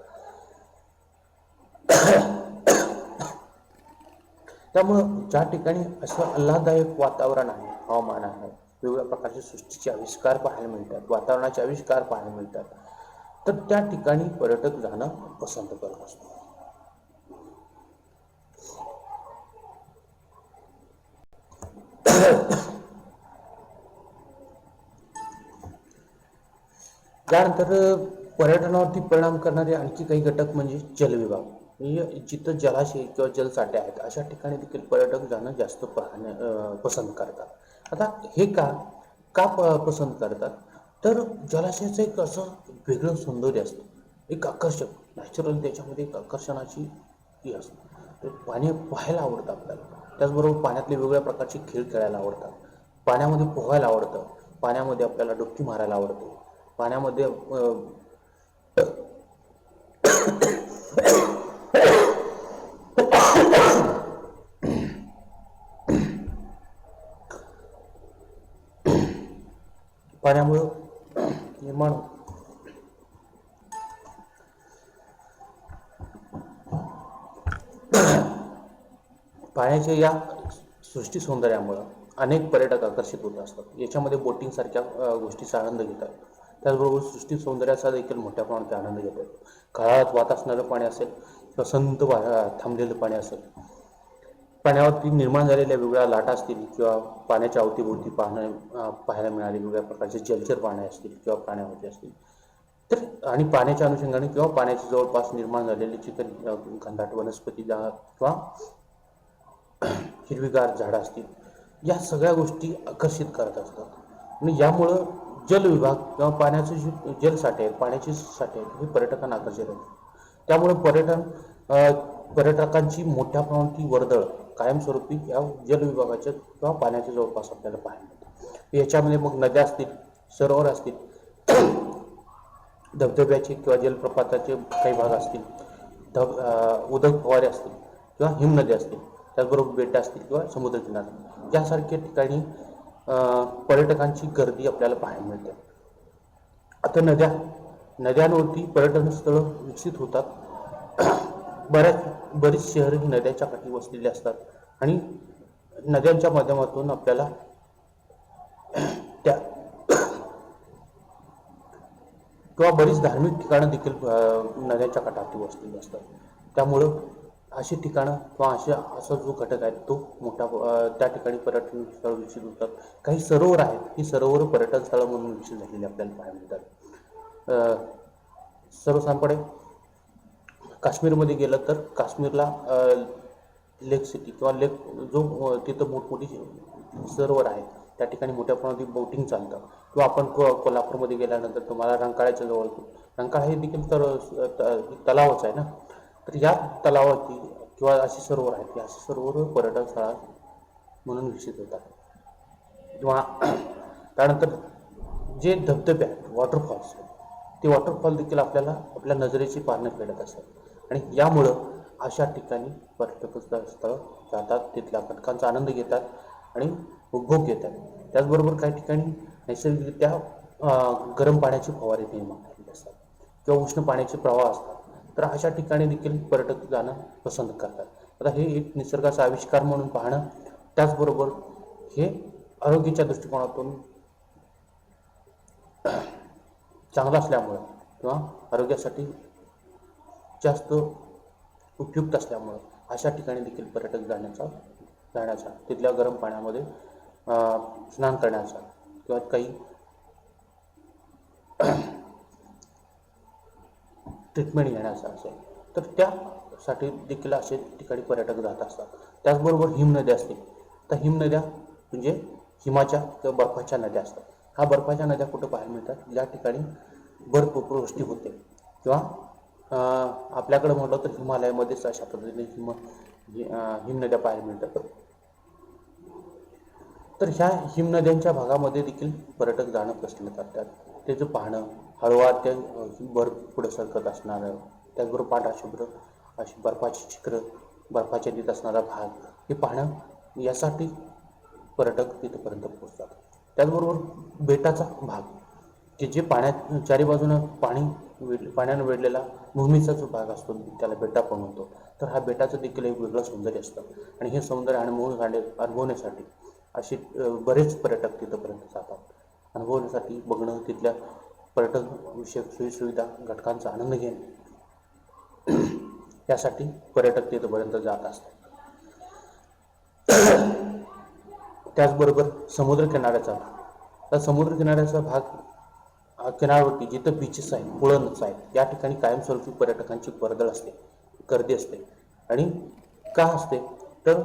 त्यामुळं ज्या ठिकाणी असं आल्हाददायक वातावरण आहे, हवामान आहे, वेगवेगळ्या प्रकारचे सृष्टीचे आविष्कार पाहायला मिळतात, वातावरणाचे आविष्कार पाहायला मिळतात, तर त्या ठिकाणी पर्यटक जाणं पसंत करत असतो. त्यानंतर पर्यटनावरती परिणाम करणारे आणखी काही घटक म्हणजे जलविभाग. म्हणजे जिथं जलाशय किंवा जलसाठे आहेत अशा ठिकाणी देखील पर्यटक जाणं जास्त पसंत करतात. आता हे का पसंत करतात, तर जलाशयाचं एक असं वेगळं सौंदर्य असतं, एक आकर्षक नॅचरल, त्याच्यामध्ये एक आकर्षणाची ही असते. तर पाणी पाहायला आवडतं आपल्याला, त्याचबरोबर पाण्यातले वेगवेगळ्या प्रकारचे खेळ खेळायला आवडतात, पाण्यामध्ये पोहायला आवडतं, पाण्यामध्ये आपल्याला डुबकी मारायला आवडते, पाण्यामध्ये पाण्यामुळं निर्माण पाण्याच्या या सृष्टी सौंदर्यामुळं अनेक पर्यटक आकर्षित होत असतात. याच्यामध्ये बोटिंग सारख्या गोष्टीचा आनंद घेतात. त्याचबरोबर सृष्टी सौंदर्याचा देखील मोठ्या प्रमाणात आनंद घेतात. काळात वाहत असणारं पाणी असेल किंवा संत थांबलेलं पाणी असेल, पाण्यावरती निर्माण झालेल्या वेगवेगळ्या लाटा असतील किंवा पाण्याच्या अवतीभोवती पाहायला मिळाले वेगवेगळ्या प्रकारचे जलचर प्राणी असतील किंवा प्राण्यावरती असतील, तर आणि पाण्याच्या अनुषंगाने किंवा पाण्याच्या जवळपास निर्माण झालेली चिकन घनदाट वनस्पती किंवा हिरवीगार झाडं असतील, या सगळ्या गोष्टी आकर्षित करत असतात आणि यामुळं जलविभाग किंवा पाण्याचे जे जलसाठे आहेत, पाण्याचे साठे आहेत, हे पर्यटकांना आकर्षित होतात. त्यामुळे पर्यटकांची मोठ्या प्रमाणात वर्दळ कायमस्वरूपी या जलविभागाच्या किंवा पाण्याच्या जवळपास आपल्याला पाहायला मिळते. याच्यामध्ये मग नद्या असतील, सरोवर असतील, धबधब्याचे किंवा जलप्रपाताचे काही भाग असतील, उदक फवारे असतील किंवा हिमनद्या असतील, त्याचबरोबर बेटं असतील किंवा समुद्रकिनारे, यासारख्या ठिकाणी पर्यटकांची गर्दी आपल्याला पाहायला मिळते. आता नद्यांवरती पर्यटन स्थळं विकसित होतात. बरीच शहरं ही नद्याच्या काठी वसलेली असतात आणि नद्यांच्या माध्यमातून आपल्याला त्या किंवा बरीच धार्मिक ठिकाणं देखील नद्यांच्या काठावरती वसलेली असतात. त्यामुळं अशी ठिकाणं किंवा असा जो घटक आहे तो मोठा त्या ठिकाणी पर्यटन स्थळ विकसित होतात. काही सरोवर आहेत, ही सरोवर पर्यटन स्थळं म्हणून विकसित झालेली आपल्याला पाहायला मिळतात. सर्वसाधारणपणे काश्मीरमध्ये गेलं तर काश्मीरला लेक सिटी किंवा लेक जो तिथं मोठमोठी सरोवर आहेत, त्या ठिकाणी मोठ्या प्रमाणात बोटिंग चालतं. किंवा आपण कोल्हापूरमध्ये गेल्यानंतर तुम्हाला रंकाळ्याच्या जवळ, रंकाळा हे देखील तलावच आहे ना, तर या तलावाची किंवा अशी सरोवर आहेत, या सरोवर पर्यटन स्थळात म्हणून विकसित होतात. किंवा त्यानंतर जे धबधबे आहेत, वॉटरफॉल्स, ते वॉटरफॉल देखील आपल्याला आपल्या नजरेची पारणं फेडत असतात आणि यामुळं अशा ठिकाणी पर्यटक स्थळ जातात, तिथल्या घटकांचा आनंद घेतात आणि उपभोग घेतात. त्याचबरोबर काही ठिकाणी नैसर्गिकरित्या गरम पाण्याचे फवारे निर्माण झालेले असतात किंवा उष्ण पाण्याचे प्रवाह असतात, तर अशा ठिकाणी देखील पर्यटक जाणं पसंत करतात. आता हे एक निसर्गाचा आविष्कार म्हणून पाहणं, त्याचबरोबर हे आरोग्याच्या दृष्टिकोनातून चांगलं असल्यामुळं किंवा आरोग्यासाठी जास्त उपयुक्त असल्यामुळं अशा ठिकाणी देखील पर्यटक जाण्याचा तिथल्या गरम पाण्यामध्ये स्नान करण्याचा किंवा काही ट्रीटमेंट घेण्याचा असेल तर त्यासाठी देखील असे ठिकाणी पर्यटक जात असतात. त्याचबरोबर हिमनद्या असतील तर हिमनद्या म्हणजे हिमाच्या किंवा बर्फाच्या नद्या असतात. हा बर्फाच्या नद्या कुठं पाहायला मिळतात? ज्या ठिकाणी बर्फवृष्टी होते किंवा आपल्याकडे म्हटलं तर हिमालयामध्येच अशा पद्धतीने हिमनद्या पाहायला मिळतात. तर ह्या हिमनद्यांच्या भागामध्ये देखील पर्यटक जाणं पसंत करतात. त्याचं पाहणं हळूवार ते बर्फ पुढे सरकत असणारं, त्याचबरोबर पांढरा शुभ्र अशी बर्फाची चिखरं, बर्फाच्या देत असणारा भाग हे पाहणं यासाठी पर्यटक तिथपर्यंत पोहोचतात. त्याचबरोबर बेटाचा भाग की जे पाण्यात चारी बाजूनं पाण्यानं वेढलेला भूमीचा जो भाग असतो त्याला बेटा पण म्हणतो. तर हा बेटाचं देखील एक वेगळं सौंदर्य असतं आणि हे सौंदर्य अनुभवण्यासाठी असे बरेच पर्यटक तिथंपर्यंत जातात. अनुभवण्यासाठी बघणं, तिथल्या पर्यटन विषयक सोयीसुविधा घटकांचा आनंद घेणे यासाठी पर्यटक तिथंपर्यंत जात असतात. त्याचबरोबर समुद्रकिनाऱ्याचा भाग, तर समुद्रकिनाऱ्याचा भाग किनारवरती जिथं बीचेस आहेत, पुळणच आहेत, या ठिकाणी कायमस्वरूपी पर्यटकांची वर्दळ असते, गर्दी असते. आणि का असते तर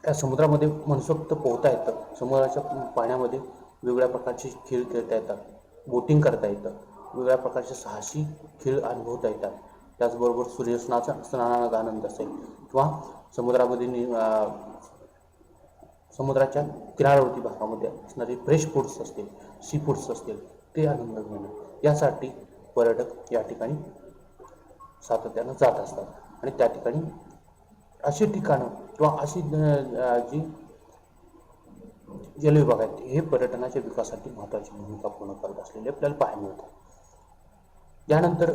त्या समुद्रामध्ये मनसोक्त पोहता येतं, समुद्राच्या पाण्यामध्ये वेगवेगळ्या प्रकारचे खेळ खेळता येतात, बोटिंग करता येतं, वेगवेगळ्या प्रकारचे साहसी खेळ अनुभवता येतात. त्याचबरोबर स्नानाचा आनंद असेल किंवा समुद्रामध्ये समुद्राच्या किनारवरती भागामध्ये असणारे फ्रेश फूड्स असतील, सी फूड्स असतील ते आनंद घेणं यासाठी पर्यटक या ठिकाणी सातत्यानं जात असतात. आणि त्या ठिकाणी अशी ठिकाणं किंवा अशी जी जलविभाग आहेत हे पर्यटनाच्या विकासासाठी महत्त्वाची भूमिका पूर्ण करत असलेले आपल्याला पाहायला मिळतात. यानंतर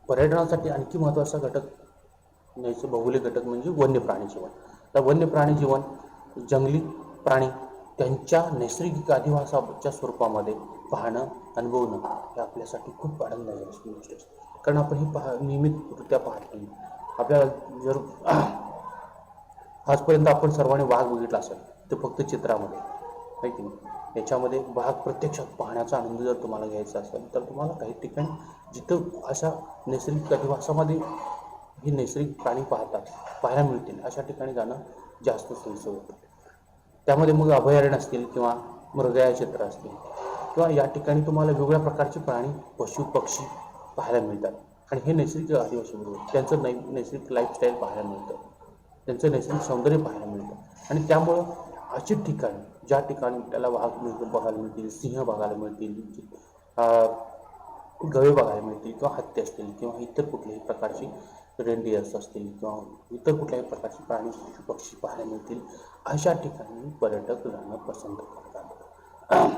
पर्यटनासाठी आणखी महत्त्वाचा घटक भौगोलिक घटक म्हणजे वन्य प्राणी जीवन. तर वन्य प्राणी जीवन, जंगली प्राणी त्यांच्या नैसर्गिक अधिवासाच्या स्वरूपामध्ये पाहणं, अनुभवणं हे आपल्यासाठी खूप आनंदाची गोष्ट असते. कारण आपण ही नियमितरित्या पाहत नाही. आपल्याला जर आजपर्यंत आपण सर्वांनी वाघ बघितला असेल तर फक्त चित्रामध्ये, आहे की नाही. याच्यामध्ये वाघ प्रत्यक्षात पाहण्याचा आनंद जर तुम्हाला घ्यायचा असेल तर तुम्हाला काही ठिकाणी जिथं अशा नैसर्गिक अधिवासामध्ये हे नैसर्गिक प्राणी पाहायला मिळतील अशा ठिकाणी जाणं जास्त सोयीचं होतं. त्यामध्ये मग अभयारण्य असतील किंवा मृगया क्षेत्र असतील किंवा या ठिकाणी तुम्हाला वेगवेगळ्या प्रकारचे प्राणी, पशु पक्षी पाहायला मिळतात. आणि हे नैसर्गिक आदिवासी बरोबर त्यांचं नैसर्गिक लाईफस्टाईल पाहायला मिळतं, त्यांचं नैसर्गिक सौंदर्य पाहायला मिळतं. आणि त्यामुळं अशी ठिकाणी ज्या ठिकाणी त्याला वाघ बघायला मिळतील, सिंह बघायला मिळतील, गवे बघायला मिळतील किंवा हत्ती असतील किंवा इतर कुठल्याही प्रकारची रेनडिअर्स असतील किंवा इतर कुठल्याही प्रकारचे प्राणी पक्षी पाहायला मिळतील अशा ठिकाणी पर्यटक जाणं पसंत करतात.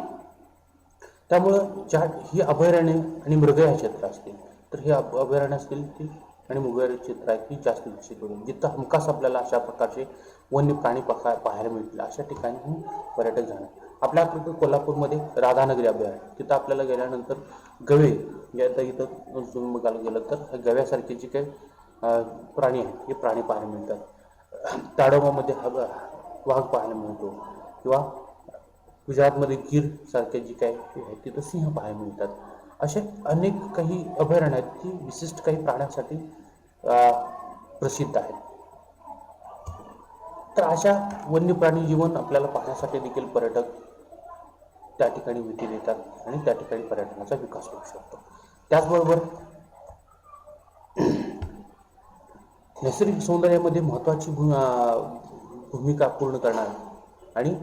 त्यामुळं ही अभयारण्य आणि मृगया क्षेत्र असतील तर हे अभयारण्य असतील ती आणि मृगया क्षेत्र आहे ती जास्त विकसित होईल, जिथं हमखास आपल्याला अशा प्रकारचे वन्य प्राणी पाहायला मिळतील अशा ठिकाणी पर्यटक जाणं. आपल्याकडे कोल्हापूरमध्ये राधानगरी अभयारण्य, तिथं आपल्याला गेल्यानंतर गवे इथं तुम्ही बघायला गेलं तर गव्यासारखे जे काही प्राणी आहेत हे प्राणी पाहायला मिळतात. ताडोबामध्ये वाघ पाहायला मिळतो किंवा गुजरातमध्ये गीर सारखे जे काही आहेत तिथं सिंह पाहायला मिळतात. असे अनेक काही अभयारण्य आहेत की विशिष्ट काही प्राण्यांसाठी प्रसिद्ध आहेत. तर अशा वन्य प्राणी जीवन आपल्याला पाहण्यासाठी देखील पर्यटक त्या ठिकाणी भेटी देतात आणि त्या ठिकाणी पर्यटनाचा विकास होऊ शकतो. त्याचबरोबर नैसर्गिक सौंदर्यामध्ये महत्त्वाची भूमिका पूर्ण करणारा आणि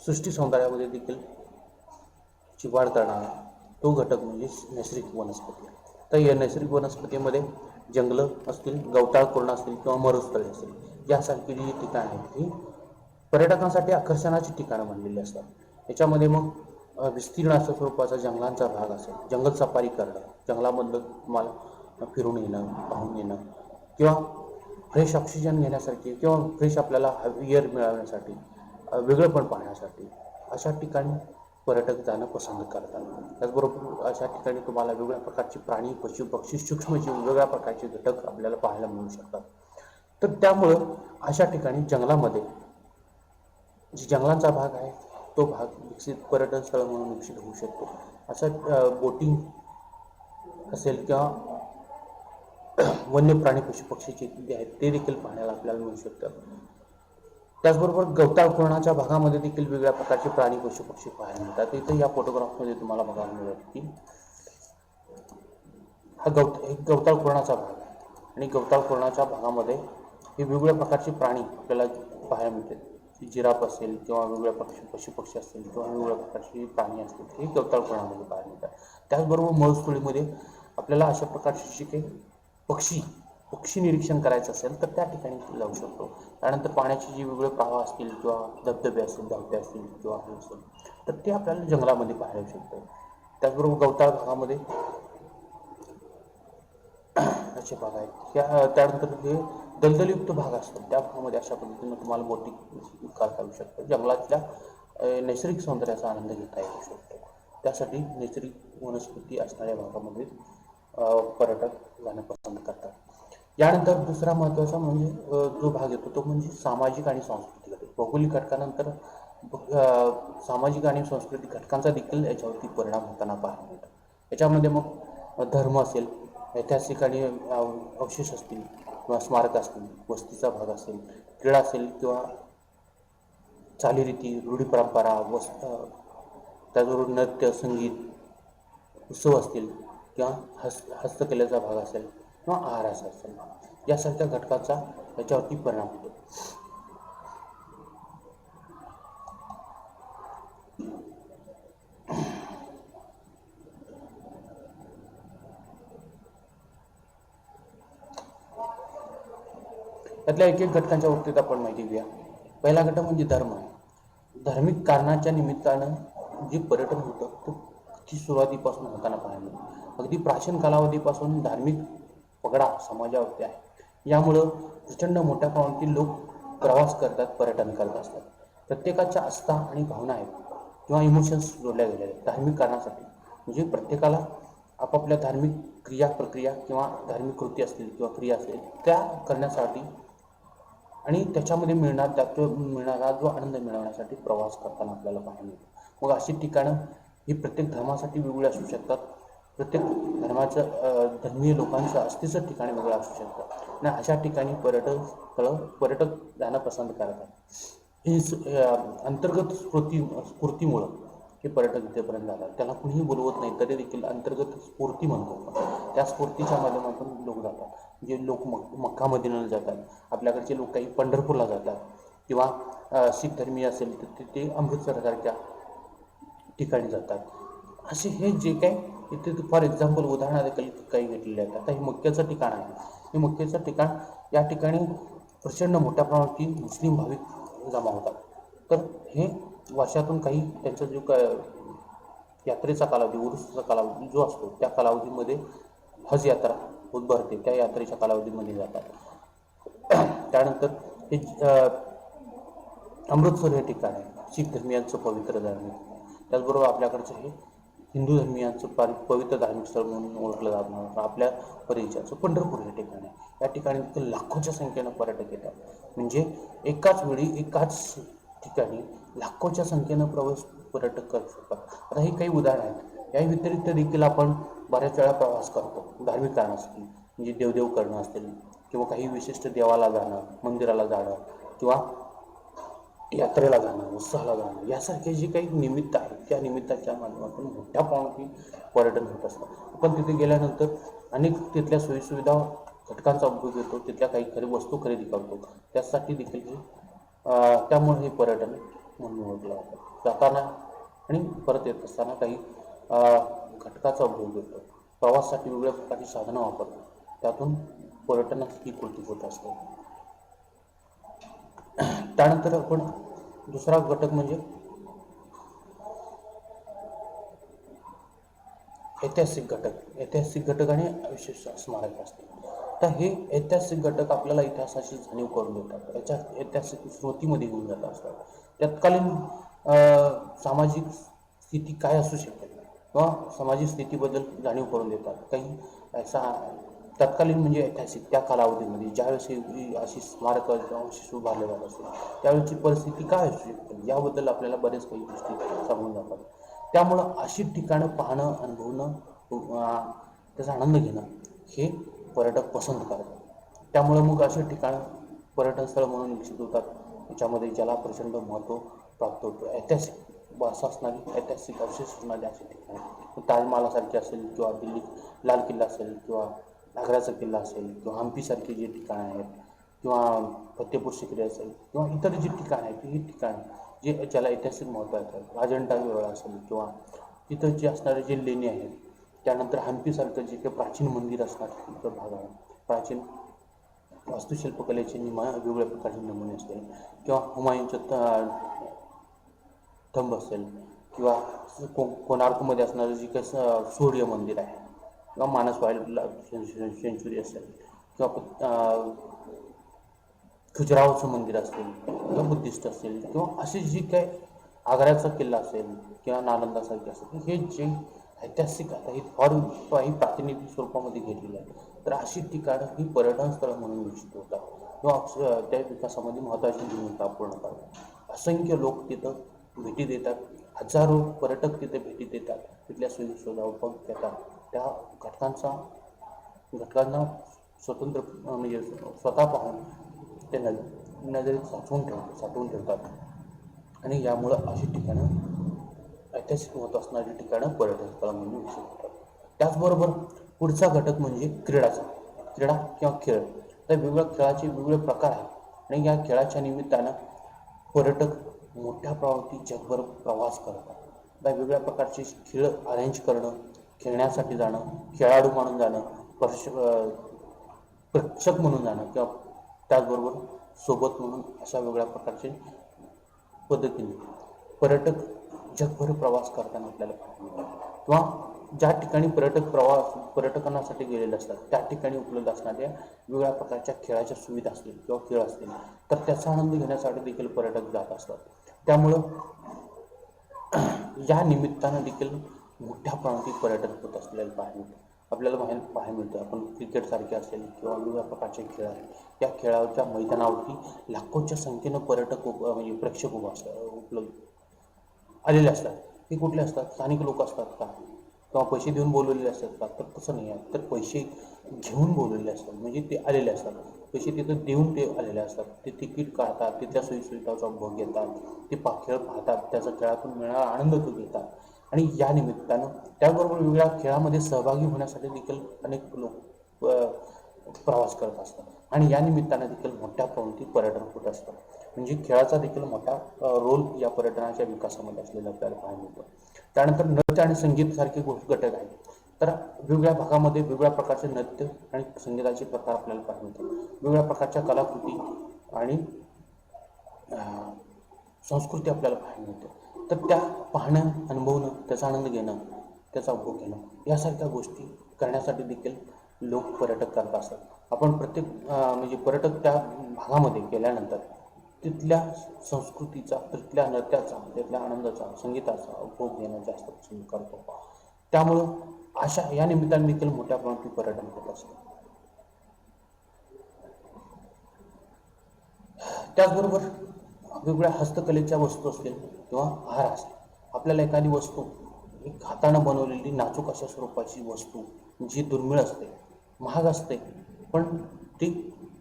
सृष्टी सौंदर्यामध्ये देखील वाढ करणारा तो घटक म्हणजे नैसर्गिक वनस्पती. तर या नैसर्गिक वनस्पतीमध्ये जंगलं असतील, गवताळ पूर्ण असतील किंवा मरुस्थळे असतील यासारखी जी ठिकाणं आहेत ही पर्यटकांसाठी आकर्षणाची ठिकाणं बनलेली असतात. याच्यामध्ये मग विस्तीर्ण अशा स्वरूपाचा जंगलांचा भाग असेल, जंगल सफारी करणं, जंगलामधलं तुम्हाला फिरून येणं, पाहून येणं किंवा फ्रेश ऑक्सिजन घेण्यासाठी किंवा फ्रेश आपल्याला एअर मिळवण्यासाठी, वेगळं पण पाहण्यासाठी अशा ठिकाणी पर्यटक जाणं पसंत करतात. त्याचबरोबर अशा ठिकाणी तुम्हाला वेगवेगळ्या प्रकारचे प्राणी, पशु पक्षी, सूक्ष्मजीव, वेगवेगळ्या प्रकारचे घटक आपल्याला पाहायला मिळू शकतात. तर त्यामुळं अशा ठिकाणी जंगलामध्ये जी जंगलांचा भाग आहे तो भाग विकसित पर्यटन स्थळ म्हणून विकसित होऊ शकतो. अशा बोटिंग असेल किंवा वन्य प्राणी पशु पक्षी जे आहेत ते देखील पाहायला आपल्याला मिळू शकतात. त्याचबरोबर गवताळ कुरणाच्या भागामध्ये देखील वेगवेगळ्या प्रकारचे प्राणी पशु पक्षी पाहायला मिळतात. इथे या फोटोग्राफमध्ये तुम्हाला बघायला मिळेल की हा गवताळ कुरणाचा भाग आहे आणि गवताळ कुरणाच्या भागामध्ये हे वेगवेगळ्या प्रकारचे प्राणी आपल्याला पाहायला मिळतात. जिराफ असेल किंवा वेगवेगळ्या पशु पक्षी असतील किंवा वेगवेगळ्या प्रकारचे प्राणी असतील हे गवताळ कुरणामध्ये पाहायला मिळतात. त्याचबरोबर मळस्थळीमध्ये आपल्याला अशा प्रकारचे जे काही पक्षी निरीक्षण करायचं असेल तर त्या ठिकाणी जाऊ शकतो. त्यानंतर पाण्याचे जे वेगवेगळे प्रवाह असतील किंवा धबधबे असतील, धावते असतील किंवा हे असेल तर ते आपल्याला जंगलामध्ये पाहायला येऊ शकतं. त्याचबरोबर गवताळ भागामध्ये असे भाग आहेत. त्यानंतर हे दलदलयुक्त भाग असतो त्या भागामध्ये अशा पद्धतीने तुम्हाला बोटिंग करता येऊ शकतं. जंगलातल्या नैसर्गिक सौंदर्याचा आनंद घेता येऊ शकतो. त्यासाठी नैसर्गिक वनस्पती असणाऱ्या भागामध्ये पर्यटक जाणं पसंत करतात. यानंतर दुसरा महत्त्वाचा म्हणजे जो भाग येतो तो म्हणजे सामाजिक आणि सांस्कृतिक घटक. भौगोलिक घटकानंतर सामाजिक आणि सांस्कृतिक घटकांचा देखील याच्यावरती परिणाम होताना पाहायला मिळतो. याच्यामध्ये मग धर्म असेल, ऐतिहासिक आणि अवशेष असतील किंवा स्मारक असतील, वस्तीचा भाग असेल, क्रीडा असेल किंवा चालीरीती, रूढी परंपरा, त्याचबरोबर नृत्य, संगीत, उत्सव असतील किंवा हस्तकलेचा भाग असेल किंवा आहाराचा असेल यासारख्या घटकाचा याच्यावरती परिणाम होतो. त्यातल्या एक एक घटकांच्या बाबतीत आपण माहिती घेऊया. पहिला घटक म्हणजे धर्म. धार्मिक कारणाच्या निमित्तानं जे पर्यटन होतं ते सुरुवातीपासून होताना पाहायला मिळतं. अगदी प्राचीन कालावधीपासून धार्मिक पगडा समाजावरती आहे. यामुळं प्रचंड मोठ्या प्रमाणातील लोक प्रवास करतात, पर्यटन करत असतात. प्रत्येकाच्या आस्था आणि भावना आहेत किंवा इमोशन्स जोडल्या गेलेले आहेत धार्मिक कारणासाठी. म्हणजे प्रत्येकाला आपापल्या धार्मिक क्रिया प्रक्रिया किंवा धार्मिक कृती असतील किंवा क्रिया असतील त्या करण्यासाठी आणि त्याच्यामध्ये मिळणारा जो आनंद मिळवण्यासाठी प्रवास करताना आपल्याला पाहायला मिळतो. मग अशी ठिकाणं ही प्रत्येक धर्मासाठी वेगवेगळी असू शकतात. प्रत्येक धर्माचं धर्मीय लोकांचं अस्तित्व ठिकाणी वेगळं असू शकतं आणि अशा ठिकाणी पर्यटक जाणं पसंत करतात. ही अंतर्गत स्फूर्तीमुळं हे पर्यटक इथेपर्यंत जातात. त्याला कुणीही बोलवत नाही तरी देखील अंतर्गत स्फूर्ती म्हणतो. त्या स्फूर्तीच्या माध्यमातून लोक जातात. जे लोक मक्का मदिनाला जातात, आपल्याकडचे लोक काही पंढरपूरला जातात किंवा शीख धर्मीय असेल तर ते अमृतसरसारख्या ठिकाणी जातात. असे हे जे काही इथे फॉर एक्झाम्पल उदाहरणादेखील काही घेतलेले आहेत. आता हे मक्क्याचं ठिकाण आहे. हे मक्क्याचं ठिकाण या ठिकाणी प्रचंड मोठ्या प्रमाणात मुस्लिम भाविक जमा होतात. तर हे वर्षातून काही त्यांचा जो यात्रेचा कालावधी, उरूसचा कालावधी जो असतो त्या कालावधीमध्ये हज यात्रा उद्भरते, त्या यात्रेच्या कालावधीमध्ये जातात. त्यानंतर हे अमृतसर हे ठिकाण आहे शीख धर्मियांचं पवित्र धार्मिक. त्याचबरोबर आपल्याकडचं हे हिंदू धर्मियांचं पवित्र धार्मिक स्थळ म्हणून ओळखलं जातं आपल्या परिचयाचं पंढरपूर हे ठिकाण आहे. या ठिकाणी लाखोच्या संख्येनं पर्यटक येतात. म्हणजे एकाच वेळी एकाच ठिकाणी लाखोच्या संख्येनं पर्यटक करू शकतात. आता ही काही उदाहरणं आहेत. या व्यतिरिक्त देखील आपण बऱ्याच वेळा प्रवास करतो धार्मिक कारणासाठी. म्हणजे देवदेव करणं असेल किंवा काही विशिष्ट देवाला जाणं, मंदिराला जाणं किंवा यात्रेला जाणं, उत्सवाला जाणं यासारखे जे काही निमित्त आहेत त्या निमित्ताच्या माध्यमातून मोठ्या प्रमाणात पर्यटन होत असतं. आपण तिथे गेल्यानंतर अनेक तिथल्या सोयीसुविधा घटकांचा उपयोग येतो. तिथल्या काही वस्तू खरेदी करतो. त्यासाठी देखील त्यामुळे हे पर्यटन म्हणून ओळखलं जातं. जाताना आणि परत येत असताना काही घटकाचा उपयोग येतो. प्रवासासाठी वेगवेगळ्या प्रकारची साधनं वापरतो. त्यातून पर्यटनाची ही कृती होत असते. त्यानंतर आपण दुसरा घटक म्हणजे ऐतिहासिक घटक आणि विशेष स्मारक असते. तर हे ऐतिहासिक घटक आपल्याला इतिहासाची जाणीव करून देतात. याच्या ऐतिहासिक स्मृतीमध्ये घेऊन जात असतात. तत्कालीन सामाजिक स्थिती काय असू शकेल किंवा सामाजिक स्थितीबद्दल जाणीव करून देतात. काही तत्कालीन म्हणजे ऐतिहासिक त्या कालावधीमध्ये ज्यावेळेस अशी स्मारकं किंवा अवशेष उभारले जात असतील त्यावेळेची परिस्थिती काय असू शकते याबद्दल आपल्याला बरेच काही गोष्टी सांगून जातात. त्यामुळं अशी ठिकाणं पाहणं, अनुभवणं त्याचा आनंद घेणं हे पर्यटक पसंत करतात. त्यामुळे मग असे ठिकाणं पर्यटन स्थळ म्हणून विकसित होतात, याच्यामध्ये ज्याला प्रचंड महत्त्व प्राप्त होतं. ऐतिहासिक वारसा असणारी, ऐतिहासिक अवशेष असणारे असे ठिकाण, ताजमहालासारखे असेल किंवा दिल्ली लाल किल्ला असेल किंवा आग्र्याचा किल्ला असेल किंवा हम्पीसारखी जी ठिकाणं आहेत किंवा फतेपूर सिक्री असेल किंवा इतर जी ठिकाणं आहेत ही ठिकाणं जे ज्याला ऐतिहासिक महत्त्व आहे, अजंठा वेळा असेल किंवा तिथं जे असणारे जे लेणी आहेत, त्यानंतर हम्पीसारखं जे काही प्राचीन मंदिर असणार तिथं भाग आहे, प्राचीन वास्तुशिल्पकलेचे वेगवेगळ्या प्रकारचे नमुने असतील किंवा हुमायूंचं स्तंभ असेल किंवा कोणार्कमध्ये असणारं जे काही सूर्य मंदिर आहे किंवा मानस वाईल्ड सेंच्युरी असेल किंवा खजुराहोचं मंदिर असेल किंवा बुद्धिस्ट असेल किंवा असे जी काही आग्र्याचा किल्ला असेल किंवा नालंदासारखे असेल, हे जे ऐतिहासिक आता ही ही प्रातिनिधिक स्वरूपामध्ये घेतलेली आहे. तर अशी ठिकाणं ही पर्यटन स्थळं म्हणून विकसित होतात किंवा त्या विकासामध्ये महत्त्वाची भूमिका पूर्ण करतात. असंख्य लोक तिथं भेटी देतात, हजारो पर्यटक तिथे भेटी देतात, तिथल्या सोयीसुविधा उपभोग घेतात, त्या घटकांना स्वतंत्र म्हणजे स्वतः पाहून ते नजरेत साठवून ठेवतात आणि यामुळं अशी ठिकाणं ऐतिहासिक महत्त्व असणारी ठिकाणं पर्यटन स्थळं म्हणून विकसित होतात. त्याचबरोबर पुढचा घटक म्हणजे क्रीडा किंवा खेळ. तर वेगवेगळ्या खेळाचे वेगवेगळे प्रकार आहेत आणि या खेळाच्या निमित्तानं पर्यटक मोठ्या प्रमाणात जगभर प्रवास करतात. वेगवेगळ्या प्रकारचे खेळ अरेंज करणं, खेळण्यासाठी जाणं, खेळाडू म्हणून जाणं, प्रेक्षक म्हणून जाणं किंवा त्याचबरोबर सोबत म्हणून अशा वेगळ्या प्रकारचे पद्धतीने पर्यटक जगभर प्रवास करताना आपल्याला पाहायला किंवा ज्या ठिकाणी पर्यटकांसाठी गेलेले असतात त्या ठिकाणी उपलब्ध असणाऱ्या वेगवेगळ्या प्रकारच्या खेळाच्या सुविधा असतील किंवा खेळ असतील तर त्याचा आनंद घेण्यासाठी देखील पर्यटक जात असतात. त्यामुळं या निमित्तानं देखील मोठ्या प्रमाणात पर्यटन होत असलेलं आपल्याला पाहायला मिळतं. आपण क्रिकेटसारखे असेल किंवा वेगवेगळ्या प्रकारचे खेळ आहेत, या खेळाच्या मैदानावरती लाखोच्या संख्येनं पर्यटक म्हणजे प्रेक्षक उपलब्ध आलेले असतात. हे कुठले असतात? स्थानिक लोक असतात का किंवा पैसे देऊन बोलवलेले असतात का? तर तसं नाही आहे. तर पैसे घेऊन बोलवलेले असतात, म्हणजे ते आलेले असतात, पैसे तिथं देऊन ते आलेले असतात. ते तिकीट काढतात, तिथल्या सोयीसुविधाचा उपभोग घेतात, ते खेळ पाहतात, त्याचा खेळातून मिळणारा आनंद तो घेतात आणि या निमित्तानं त्याचबरोबर वेगवेगळ्या खेळामध्ये सहभागी होण्यासाठी देखील अनेक लोक प्रवास करत असतात आणि या निमित्तानं देखील मोठ्या प्रमाणात पर्यटन होत असतं. म्हणजे खेळाचा देखील मोठा रोल या पर्यटनाच्या विकासामध्ये असलेला आपल्याला पाहायला मिळतो. त्यानंतर नृत्य आणि संगीत सारखे घटक आहेत. तर वेगवेगळ्या भागामध्ये वेगवेगळ्या प्रकारचे नृत्य आणि संगीताचे प्रकार आपल्याला पाहायला मिळतात. वेगवेगळ्या प्रकारच्या कलाकृती आणि संस्कृती आपल्याला पाहायला मिळते. तर त्या पाहणं, अनुभवणं, त्याचा आनंद घेणं, त्याचा उपभोग घेणं यासारख्या गोष्टी करण्यासाठी देखील लोक पर्यटक करत असतात. आपण प्रत्येक म्हणजे पर्यटक त्या भागामध्ये गेल्यानंतर तिथल्या संस्कृतीचा, तिथल्या नृत्याचा, तिथल्या आनंदाचा, संगीताचा उपभोग घेणं जास्त पसंत करतो. त्यामुळं या निमित्ताने देखील मोठ्या प्रमाणात पर्यटन होत असतं. त्याचबरोबर वेगवेगळ्या हस्तकलेच्या वस्तू असतील किंवा आहार असतील, आपल्याला एखादी वस्तू एक हातानं बनवलेली नाजूक अशा स्वरूपाची वस्तू जी दुर्मिळ असते, महाग असते, पण ती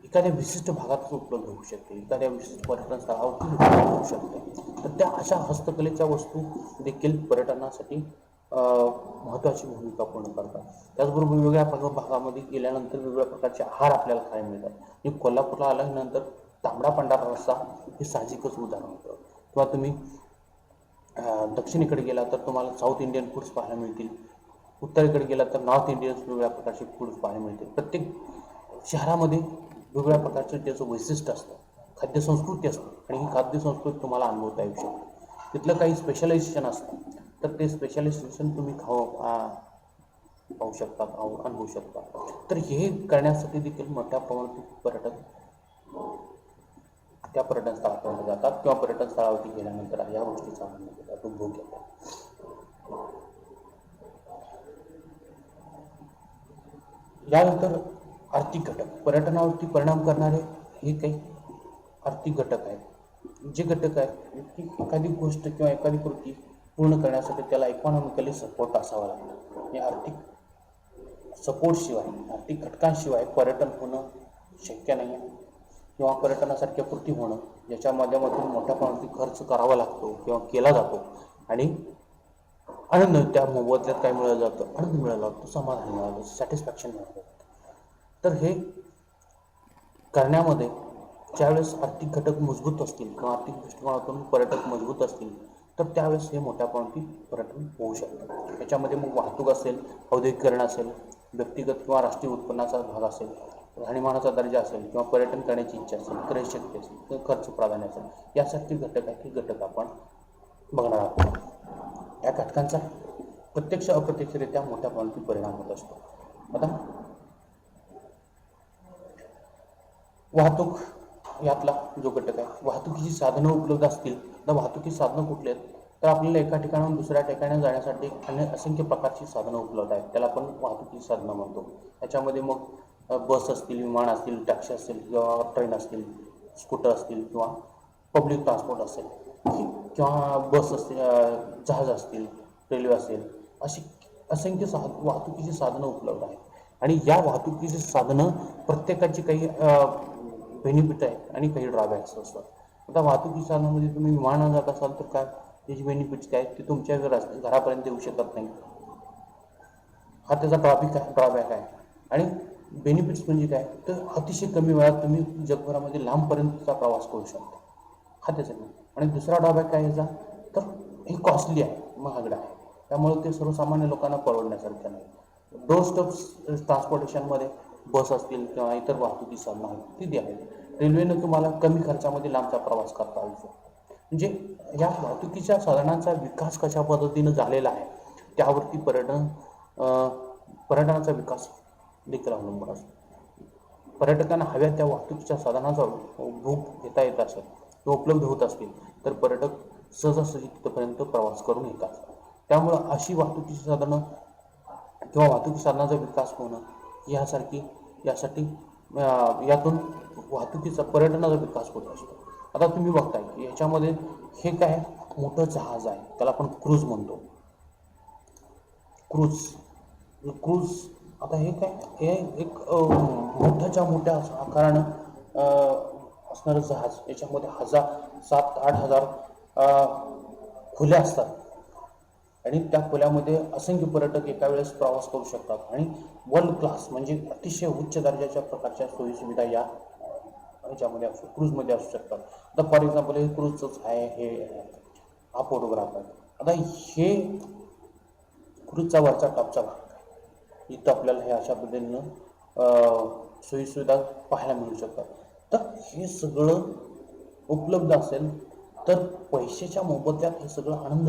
एखाद्या विशिष्ट भागात उपलब्ध होऊ शकते, एखाद्या विशिष्ट पर्यटन स्थळावरती उपलब्ध होऊ शकते. तर त्या अशा हस्तकलेच्या वस्तू देखील पर्यटनासाठी महत्त्वाची भूमिका पूर्ण करतात. त्याचबरोबर वेगवेगळ्या भागामध्ये गेल्यानंतर वेगवेगळ्या प्रकारचे आहार आपल्याला खायला मिळतात. कोल्हापूरला आल्यानंतर तांबडा पांढरा रस्सा हे साहजिकच उदाहरण होतं किंवा तुम्ही दक्षिणेकडे गेला तर तुम्हाला साऊथ इंडियन फूड्स पाहायला मिळतील, उत्तरेकडे गेला तर नॉर्थ इंडियन वेगवेगळ्या प्रकारचे फूड्स पाहायला मिळतील. प्रत्येक शहरामध्ये वेगवेगळ्या प्रकारचं त्याचं वैशिष्ट्य असतं, खाद्यसंस्कृती असते आणि ही खाद्यसंस्कृती तुम्हाला अनुभवता येऊ शकते. तिथलं काही स्पेशलायझेशन असतं, तर ते स्पेशलायझेशन तुम्ही पाहू शकता, अनुभवू शकता. तर हे करण्यासाठी देखील मोठ्या प्रमाणात पर्यटक त्या पर्यटन स्थळापर्यंत जातात किंवा पर्यटन स्थळावरती गेल्यानंतर या गोष्टीचा आनंद घेतात, उपभोग घेतात. यानंतर आर्थिक घटक, पर्यटनावरती परिणाम करणारे हे काही आर्थिक घटक आहेत. जे घटक आहेत की एखादी गोष्ट किंवा एखादी कृती पूर्ण करण्यासाठी त्याला इकॉनॉमिकली सपोर्ट असावा लागतो. हे आर्थिक सपोर्टशिवाय, आर्थिक घटकांशिवाय पर्यटन होणं शक्य नाही आहे किंवा पर्यटनासारख्या कृती होणं ज्याच्या माध्यमातून मोठ्या प्रमाणात खर्च करावा लागतो किंवा केला जातो आणि आनंद त्या मोबदल्यात काय मिळालं जातं, आनंद मिळाला जातो, समाधान मिळालं जातं, सॅटिस्फॅक्शन मिळालं जातं. तर हे करण्यामध्ये ज्यावेळेस आर्थिक घटक मजबूत असतील किंवा आर्थिक दृष्टिकोनातून पर्यटक मजबूत असतील तर त्यावेळेस हे मोठ्या प्रमाणात पर्यटन होऊ शकतं. याच्यामध्ये मग वाहतूक असेल, औद्योगिकरण असेल, व्यक्तिगत किंवा राष्ट्रीय उत्पन्नाचा भाग असेल, राहणीमानाचा दर्जा असेल किंवा पर्यटन करण्याची इच्छा असेल, क्रयशक्ती असेल किंवा खर्च प्राधान्य असेल, यासारखे घटक आहेत. हे घटक आपण बघणार आहोत. या घटकांचा प्रत्यक्ष अप्रत्यक्षरित्या मोठ्या प्रमाणात परिणाम होत असतो. आता वाहतूक यातला जो घटक आहे, वाहतुकीची साधनं उपलब्ध असतील तर वाहतुकीची साधनं कुठली आहेत तर आपल्याला एका ठिकाणाहून दुसऱ्या ठिकाणी जाण्यासाठी असंख्य प्रकारची साधनं उपलब्ध आहेत. त्याला आपण वाहतुकीची साधनं म्हणतो. त्याच्यामध्ये मग बस असतील, विमान असतील, टॅक्सी असतील किंवा ट्रेन असतील, स्कूटर असतील किंवा पब्लिक ट्रान्सपोर्ट असेल किंवा बस असतील, जहाज असतील, रेल्वे असेल, अशी असंख्य वाहतुकीची साधनं उपलब्ध आहेत. आणि या वाहतुकीची साधनं प्रत्येकाची काही बेनिफिट आहे आणि काही ड्रॉबॅक्स असतात. आता वाहतुकीच्या साधनामध्ये तुम्ही विमानानं जात असाल तर काय त्याची बेनिफिट्स काय ते तुमच्या घरापर्यंत येऊ शकत नाही, हा त्याचा ड्रॉबॅक आहे. आणि बेनिफिट्स म्हणजे काय तर अतिशय कमी वेळात तुम्ही जगभरामध्ये लांबपर्यंतचा प्रवास करू शकता, हा त्याचा नाही. आणि दुसरा ड्रॉबॅक काय याचा तर हे कॉस्टली आहे, महागडं आहे, त्यामुळे ते सर्वसामान्य लोकांना परवडण्यासारखं नाही. डोर स्टेप ट्रान्सपोर्टेशनमध्ये बस असतील किंवा इतर वाहतुकी साधनं आहेत ती आहेत. रेल्वेनं तुम्हाला कमी खर्चामध्ये लांबचा प्रवास करता येऊ शकतो. म्हणजे या वाहतुकीच्या साधनांचा विकास कशा पद्धतीनं झालेला आहे त्यावरती पर्यटनाचा विकास देखील अवलंबून असतो. पर्यटकांना हव्या त्या वाहतुकीच्या साधनाचा उपभोग घेता येत असेल किंवा उपलब्ध होत असतील तर पर्यटक सहजासहजी तिथपर्यंत प्रवास करून येतात. त्यामुळं अशी वाहतुकीची साधनं किंवा वाहतुकी साधनाचा विकास होणं यासाठी यातून वाहतुकीचा पर्यटनाचा विकास होत असतो. आता तुम्ही बघताय की याच्यामध्ये हे काय मोठं जहाज आहे, त्याला आपण क्रूज म्हणतो. क्रूज आता हे काय हे एक मोठ्या आकारानं असणारं जहाज. याच्यामध्ये 7-8 हजार खोल्या असतात आणि त्या खोल्यामध्ये असंख्य पर्यटक एका वेळेस प्रवास करू शकतात. आणि वर्ल्ड क्लास म्हणजे अतिशय उच्च दर्जाच्या प्रकारच्या सोयीसुविधा याच्यामध्ये क्रूजमध्ये असू शकतात. आता फॉर एक्झाम्पल हे क्रूजचंच आहे, हा फोटोग्राफ आहे. आता हे क्रूजचा वरचा टॉपचा भाग आहे, इथं आपल्याला हे अशा पद्धतीनं सोयीसुविधा पाहायला मिळू शकतात. तर हे सगळं उपलब्ध असेल तर पैशाच्या मोबदल्यात हे सगळं आनंद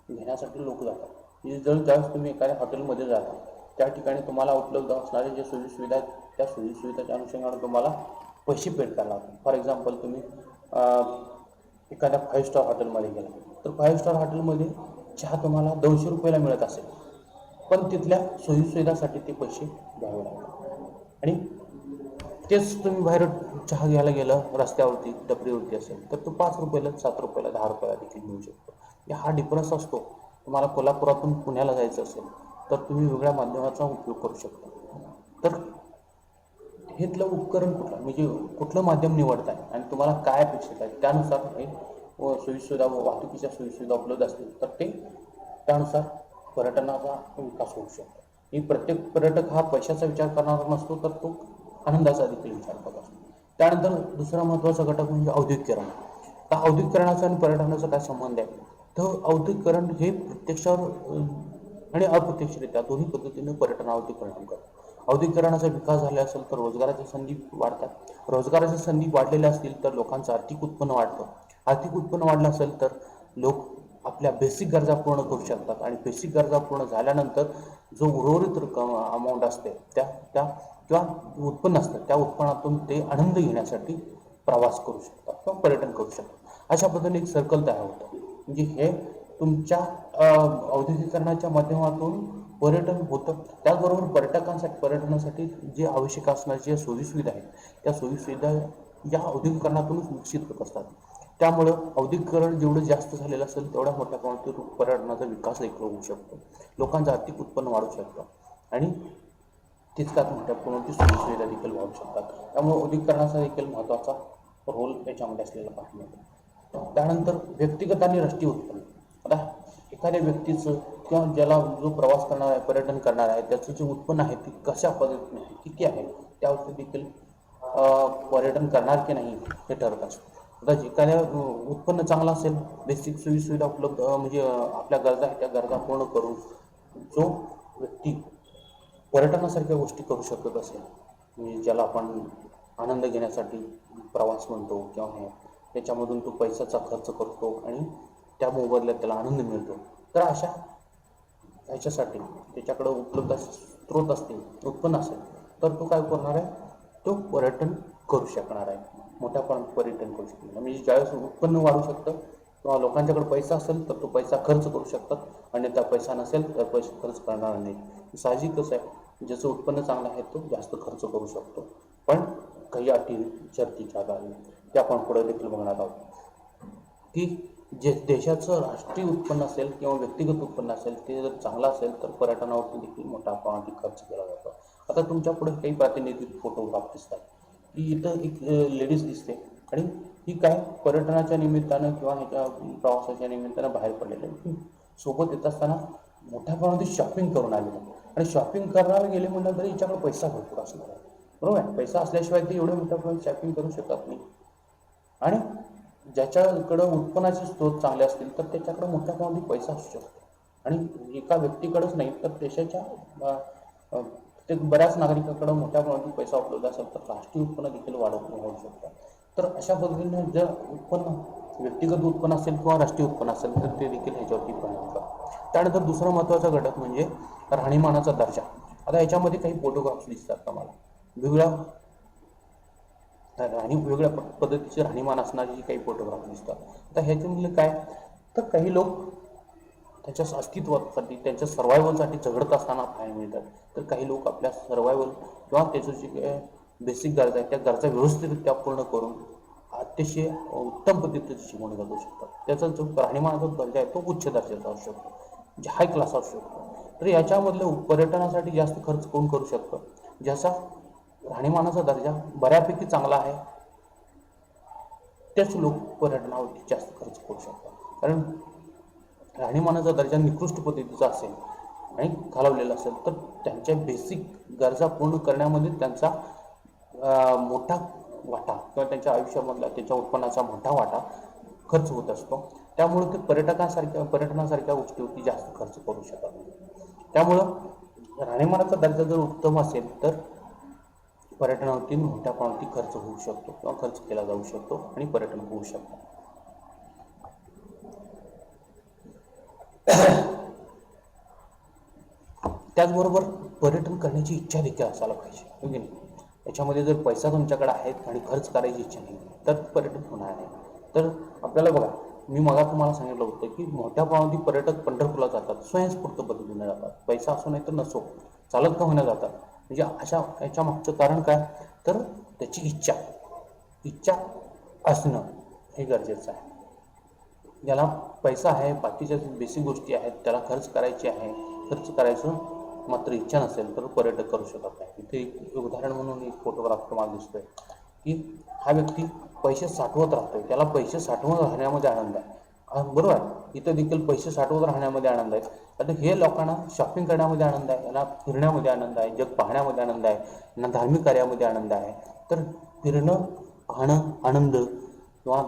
घेण्यासाठी लोक जातात. म्हणजे ज्यावेळेस तुम्ही एखाद्या हॉटेलमध्ये जाता त्या ठिकाणी तुम्हाला उपलब्ध असणारे जे सोयीसुविधा आहेत त्या सोयीसुविधाच्या अनुषंगाने तुम्हाला पैसे पेड करायला लागतात. फॉर एक्झाम्पल तुम्ही एखाद्या 5 स्टार हॉटेलमध्ये गेला तर 5 स्टार हॉटेलमध्ये चहा तुम्हाला 200 रुपयाला मिळत असेल, पण तिथल्या सोयीसुविधासाठी ते पैसे द्यावे लागतात. आणि तेच तुम्ही बाहेर चहा घ्यायला गेलं रस्त्यावरती टपरीवरती असेल तर तो 5 रुपयाला, 7 रुपयाला, 10 रुपयाला देखील मिळू शकतो. हा डिफरन्स असतो. तुम्हाला कोल्हापुरातून पुण्याला जायचं असेल तर तुम्ही वेगळ्या माध्यमाचा उपयोग करू शकता. तर हेतलं उपकरण कुठलं म्हणजे कुठलं माध्यम निवडताय आणि तुम्हाला काय अपेक्षित आहे त्यानुसार हे सोयीसुविधा व वाहतुकीच्या सोयीसुविधा उपलब्ध असतील तर त्यानुसार पर्यटनाचा विकास होऊ शकतो. ही प्रत्येक पर्यटक हा पैशाचा विचार करणारा नसतो तर तो आनंदाचा देखील विचार करत असतो. त्यानंतर दुसरा महत्त्वाचा घटक म्हणजे औद्योगिकरण. तर औद्योगिकरणाचा आणि पर्यटनाचा काय संबंध आहे तर औद्योगिकरण हे प्रत्यक्षावर आणि अप्रत्यक्षरित्या दोन्ही पद्धतीने पर्यटनावरती परिणाम करतं. औद्योगिकरणाचा विकास झाला असेल तर रोजगाराच्या संधी वाढतात. रोजगाराच्या संधी वाढलेल्या असतील तर लोकांचं आर्थिक उत्पन्न वाढतं. आर्थिक उत्पन्न वाढलं असेल तर लोक आपल्या बेसिक गरजा पूर्ण करू शकतात आणि बेसिक गरजा पूर्ण झाल्यानंतर जो उर्वरित रक्कम अमाऊंट असते त्या किंवा उत्पन्न असतं त्या उत्पन्नातून ते आनंद घेण्यासाठी प्रवास करू शकतात किंवा पर्यटन करू शकतात. अशा पद्धतीने एक सर्कल तयार होतं. म्हणजे हे तुमच्या औद्योगिकरणाच्या माध्यमातून पर्यटन होतं. त्याचबरोबर पर्यटनासाठी जे आवश्यक असणाऱ्या ज्या सोयीसुविधा आहेत त्या सोयीसुविधा या औद्योगिकरणातूनच विकसित होत असतात. त्यामुळं औद्योगिकरण जेवढं जास्त झालेलं असेल तेवढ्या मोठ्या प्रमाणात पर्यटनाचा विकास देखील होऊ शकतो. लोकांचं आर्थिक उत्पन्न वाढू शकतं आणि तितकाच मोठ्या प्रमाणात सोयीसुविधा देखील वाढू शकतात. त्यामुळे उद्योगकरणाचा देखील महत्त्वाचा रोल याच्यामध्ये असलेला पाहायला मिळतो. त्यानंतर व्यक्तिगत आणि राष्ट्रीय उत्पन्न. आता एखाद्या व्यक्तीचं किंवा ज्याला जो प्रवास करणार आहे, पर्यटन करणार आहे, त्याचं जे उत्पन्न आहे ते कशा पद्धतीने आहे, किती आहे, त्यावरती देखील पर्यटन करणार की नाही हे ठरत असतं. आता एखाद्या उत्पन्न चांगलं असेल, बेसिक सोयीसुविधा उपलब्ध म्हणजे आपल्या गरजा आहेत त्या गरजा पूर्ण करून जो व्यक्ती पर्यटनासारख्या गोष्टी करू शकत असेल, म्हणजे ज्याला आपण आनंद घेण्यासाठी प्रवास म्हणतो किंवा हे त्याच्यामधून तो पैशाचा खर्च करतो आणि त्या मोबदल्यात त्याला आनंद मिळतो, तर अशा ह्याच्यासाठी त्याच्याकडं उपलब्ध स्रोत असतील, उत्पन्न असेल, तर तो काय करणार आहे, तो पर्यटन करू शकणार आहे, मोठ्या प्रमाणात पर्यटन करू शकणार. म्हणजे ज्यावेळेस उत्पन्न वाढू शकतं किंवा लोकांच्याकडे पैसा असेल तर तो पैसा खर्च करू शकतात आणि त्या पैसा नसेल तर पैसे खर्च करणार नाही. साहजिकच आहे, ज्याचं उत्पन्न चांगलं आहे तो जास्त खर्च करू शकतो, पण काही अटी शर्तीच्या आधारे ते आपण पुढे देखील बघणार आहोत की जे देशाचं राष्ट्रीय उत्पन्न असेल किंवा व्यक्तिगत उत्पन्न असेल ते जर चांगलं असेल तर पर्यटनावरती देखील मोठा प्रमाणात खर्च केला जातो. आता तुमच्या पुढे काही प्रातिनिधिक फोटोग्राफ दिसतात की इथं एक लेडीज दिसते आणि ही काय पर्यटनाच्या निमित्तानं किंवा ह्याच्या प्रवासाच्या निमित्तानं बाहेर पडलेलं सोबत येत असताना मोठ्या प्रमाणात शॉपिंग करून आलेलं आणि शॉपिंग करायला गेले म्हणलं तरी हिच्याकडे पैसा भरपूर असणार आहे, बरोबर आहे. पैसा असल्याशिवाय ती एवढ्या मोठ्या प्रमाणात शॉपिंग करू शकत नाही आणि ज्याच्याकडं उत्पन्नाचे स्रोत चांगले असतील तर त्याच्याकडे मोठ्या प्रमाणात पैसा असू शकतो आणि एका व्यक्तीकडेच नाही तर देशाच्या ते बऱ्याच नागरिकांकडे मोठ्या प्रमाणात पैसा उपलब्ध असेल तर राष्ट्रीय उत्पन्न देखील वाढू शकतं. तर अशा पद्धतीने जर उत्पन्न व्यक्तिगत उत्पन्न असेल किंवा राष्ट्रीय उत्पन्न असेल तर ते देखील ह्याच्यावरती परिणाम करतात. त्यानंतर दुसरा महत्त्वाचा घटक म्हणजे राहणीमानाचा दर्जा. आता याच्यामध्ये काही फोटोग्राफ्स दिसतात का मला वेगवेगळ्या आणि वेगवेगळ्या पद्धतीचे राहणीमान असणारे काही फोटोग्राफ दिसतात. तर ह्याच्यामध्ये काय, तर काही लोक त्यांच्या अस्तित्वासाठी त्यांच्या सर्वायवलसाठी झगडत असताना पाहायला मिळतात, तर काही लोक आपल्या सर्वायवल किंवा त्याचं जे बेसिक गरजा आहेत त्या गरजा व्यवस्थितरित्या पूर्ण करून अतिशय उत्तम पद्धतीचे जीवन जगू शकतात. त्याचा जो राहणीमानाचा दर्जा आहे तो उच्च दर्जाचा असू शकतो, म्हणजे हाय क्लास असू शकतो. तर याच्यामधलं पर्यटनासाठी जास्त खर्च कोण करू शकतं, ज्याचा राहणीमानाचा दर्जा बऱ्यापैकी चांगला आहे तेच लोक पर्यटनावरती जास्त खर्च करू शकतात. कारण राहणीमानाचा दर्जा निकृष्ट पद्धतीचा असेल आणि घालवलेला असेल तर त्यांच्या बेसिक गरजा पूर्ण करण्यामध्ये त्यांचा मोठा वाटा किंवा त्यांच्या आयुष्यामधला त्यांच्या उत्पन्नाचा मोठा वाटा खर्च होत असतो. त्यामुळे ते पर्यटनासारख्या गोष्टीवरती जास्त खर्च करू शकतात. त्यामुळं राहणीमानाचा दर्जा जर उत्तम असेल तर पर्यटनावरती मोठ्या प्रमाणात खर्च होऊ शकतो किंवा खर्च केला जाऊ शकतो आणि पर्यटन होऊ शकतं. त्याचबरोबर पर्यटन करण्याची इच्छा देखील असायला पाहिजे, हो की नाही. याच्यामध्ये जर पैसा तुमच्याकडे आहे आणि खर्च करायची इच्छा नाही तर पर्यटन होणार नाही. तर आपल्याला बघा, मी मग तुम्हाला सांगितलं होतं की मोठ्या प्रमाणात पर्यटक पंढरपूरला जातात, स्वयंस्फूर्त पद्धतीने जातात, पैसा असो नाही तर नसो चालत का होण्या जातात. म्हणजे अशा याच्या मागचं कारण काय, तर त्याची इच्छा असणं हे गरजेचं आहे. ज्याला पैसा आहे, बाकीच्या बेसिक गोष्टी आहेत, त्याला खर्च करायची आहे, खर्च करायचं मात्र इच्छा नसेल तर पर्यटक करू शकत नाही. इथे एक उदाहरण म्हणून एक फोटोग्राफ तुम्हाला दिसतोय की हा व्यक्ती पैसे साठवत राहतोय, त्याला पैसे साठवत राहण्यामध्ये आनंद आहे, बरोबर आहे. इथं देखील पैसे साठवत राहण्यामध्ये आनंद आहे. आता हे लोकांना शॉपिंग करण्यामध्ये आनंद आहे, यांना फिरण्यामध्ये आनंद आहे, जग पाहण्यामध्ये आनंद आहे, यांना धार्मिक कार्यामध्ये आनंद आहे. तर फिरणं, पाहणं, आनंद किंवा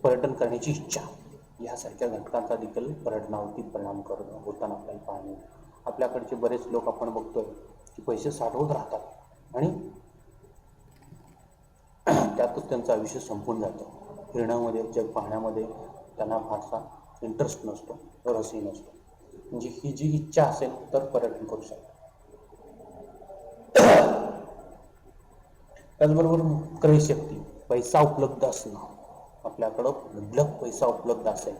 पर्यटन करण्याची इच्छा यासारख्या घटकांचा देखील पर्यटनावरती परिणाम होताना आपल्याला पाहणे. आपल्याकडचे बरेच लोक आपण बघतोय की पैसे साठवत राहतात आणि त्यातच त्यांचं आयुष्य संपून जातं. फिरण्यामध्ये, जग पाहण्यामध्ये त्यांना फारसा इंटरेस्ट नसतो, रसही नसतो. म्हणजे ही जी इच्छा असेल तर पर्यटन करू शकतो. त्याचबरोबर क्रयशक्ती, पैसा उपलब्ध असणं, आपल्याकडं मुबलक पैसा उपलब्ध असेल,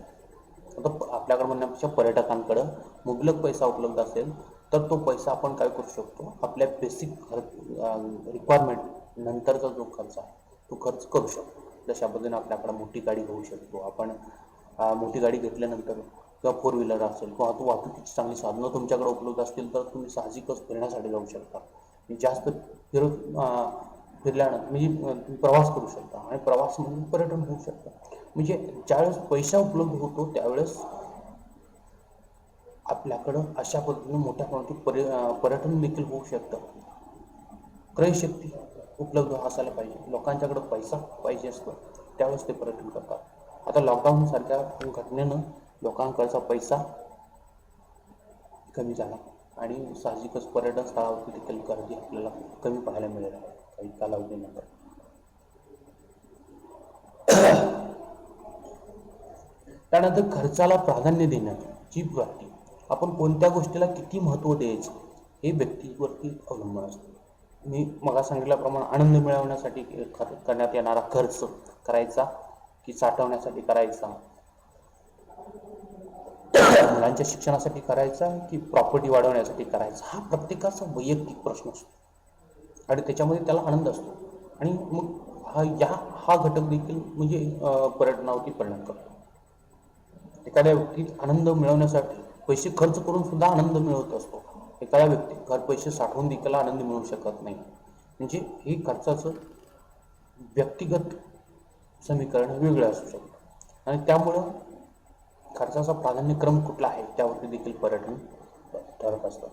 आता आपल्याकडं म्हणण्यापेक्षा पर्यटकांकडं मुबलक पैसा उपलब्ध असेल तर तो पैसा आपण काय करू शकतो, आपल्या बेसिक रिक्वायरमेंट नंतरचा जो खर्च आहे तो खर्च करू शकतो. जशा पद्धतीने आपल्याकडं मोठी गाडी घेऊ शकतो आपण. मोठी गाडी घेतल्यानंतर किंवा 4 व्हीलर असेल किंवा वाहतुकीची चांगली साधनं तुमच्याकडे उपलब्ध असतील तर तुम्ही साहजिकच फिरण्यासाठी जाऊ शकता. जास्त फिरल्यानंतर म्हणजे प्रवास करू शकता आणि प्रवास म्हणजे पर्यटन होऊ शकतं. म्हणजे ज्यावेळेस पैसा उपलब्ध होतो त्यावेळेस आपल्याकडं अशा पद्धतीने मोठ्या प्रमाणात पर्यटन देखील होऊ शकतं. क्रयशक्ती उपलब्ध असायला पाहिजे. लोकांच्याकडे पैसा पाहिजे असतो त्यावेळेस ते पर्यटन करतात. आता लॉकडाऊन सारख्या घटनेनं लोकांकडचा पैसा कमी झाला आणि साहजिकच पर्यटन स्थळावरती देखील गर्दी आपल्याला कमी पाहायला मिळेल काही कालावधीनंतर. त्यानंतर खर्चाला प्राधान्य देण्याची वृत्ती. आपण कोणत्या गोष्टीला किती महत्त्व द्यायचं हे व्यक्तीवरती अवलंबून असतं. मी मला सांगितल्याप्रमाणे आनंद मिळवण्यासाठी करण्यात येणारा खर्च करायचा की साठवण्यासाठी करायचा, मुलांच्या शिक्षणासाठी करायचा की प्रॉपर्टी वाढवण्यासाठी करायचा, हा प्रत्येकाचा वैयक्तिक प्रश्न असतो आणि त्याच्यामध्ये त्याला आनंद असतो. आणि मग हा घटक देखील म्हणजे पर्यटनावरती परिणाम करतो. एखाद्या व्यक्ती आनंद मिळवण्यासाठी पैसे खर्च करून सुद्धा आनंद मिळवत असतो. एखाद्या व्यक्ती पैसे साठवून देखील आनंद मिळवू शकत नाही. म्हणजे हे खर्चाचं व्यक्तिगत समीकरण वेगळं असू शकतं आणि त्यामुळं खर्चाचा प्राधान्यक्रम कुठला आहे त्यावरती देखील पर्यटन ठरत असतं.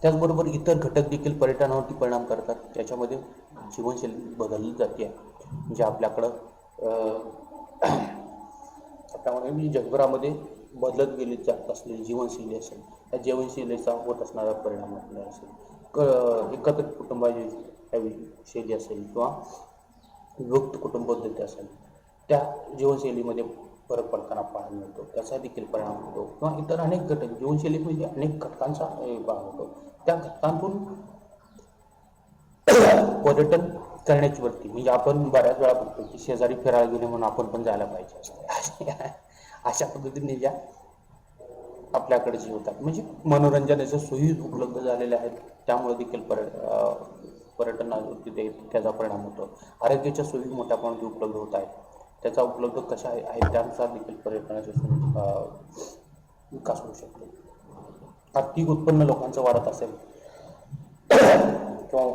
त्याचबरोबर इतर घटक देखील पर्यटनावरती परिणाम करतात. त्याच्यामध्ये जीवनशैली बदलली जाते. म्हणजे आपल्याकडं म्हणजे जगभरामध्ये बदलत गेली जात असलेली जीवनशैली असेल, त्या जीवनशैलीचा होत असणारा परिणाम आपल्याला असेल. एकत्रित कुटुंबाची शैली असेल किंवा विभक्त कुटुंब पद्धती असेल, त्या जीवनशैलीमध्ये फरक पडताना पाहायला मिळतो. त्याचा देखील परिणाम होतो किंवा इतर अनेक घटक जीवनशैली म्हणजे अनेक घटकांचा भाग होतो. त्या घटकांतून पर्यटन करण्याची वृत्ती म्हणजे आपण बऱ्याच वेळा बघतो की शेजारी फिरायला गेले म्हणून आपण पण जायला पाहिजे असं. अशा पद्धतीने ज्या आपल्याकडे जे होतात म्हणजे मनोरंजनाच्या सोयी उपलब्ध झालेल्या आहेत त्यामुळे देखील पर्यटनावरती त्याचा परिणाम होतो. आरोग्याच्या सोयी मोठ्या प्रमाणात उपलब्ध होत आहेत, त्याचा उपलब्ध कशा आहेत त्यानुसार देखील पर्यटनाच्या सोयी विकास होऊ शकतो. आर्थिक उत्पन्न लोकांचं वाढत असेल किंवा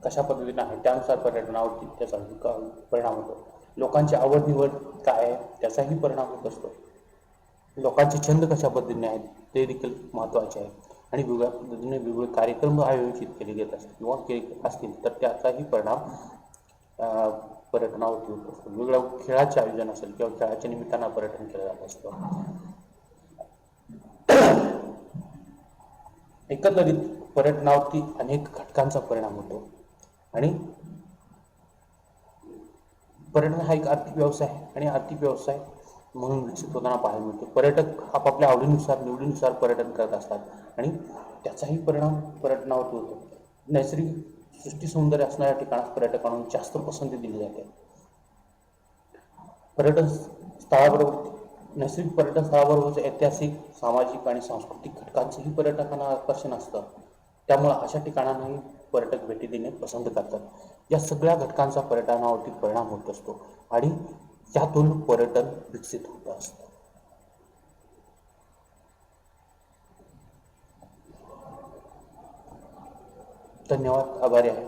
कशा पद्धतीने आहे त्यानुसार पर्यटनावरती त्याचा परिणाम होतो. लोकांची आवड निवड काय आहे त्याचाही परिणाम होत असतो. लोकांचे छंद कशा पद्धतीने आहेत ते देखील महत्त्वाचे आहे आणि वेगळ्या पद्धतीने वेगवेगळे कार्यक्रम आयोजित केले गेले असतील किंवा केले असतील तर त्याचाही परिणाम पर्यटनावरती होत असतो. वेगवेगळ्या खेळाचे आयोजन असेल किंवा खेळाच्या निमित्तानं पर्यटन केलं जात असतं. एकंदरीत पर्यटनावरती अनेक घटकांचा परिणाम होतो आणि पर्यटन हा एक आर्थिक व्यवसाय आहे आणि आर्थिक व्यवसाय म्हणून विकसित होताना पाहायला मिळतो. पर्यटक आपापल्या आवडीनुसार निवडीनुसार पर्यटन करत असतात आणि त्याचाही परिणाम पर्यटनावरती होतो. नैसर्गिक सृष्टी सौंदर्य असणाऱ्या ठिकाणात पर्यटकांना जास्त पसंती दिली जाते. पर्यटन स्थळाबरोबर नैसर्गिक पर्यटन स्थळाबरोबरच ऐतिहासिक, सामाजिक आणि सांस्कृतिक घटकांचंही पर्यटकांना आकर्षण असतं. त्यामुळे अशा ठिकाणांनाही पर्यटक भेटी देणे पसंत करतात. या सगळ्या घटकांचा पर्यटनावरती परिणाम होत असतो आणि त्यातून पर्यटन विकसित होत असतं. धन्यवाद. आभारी आहे.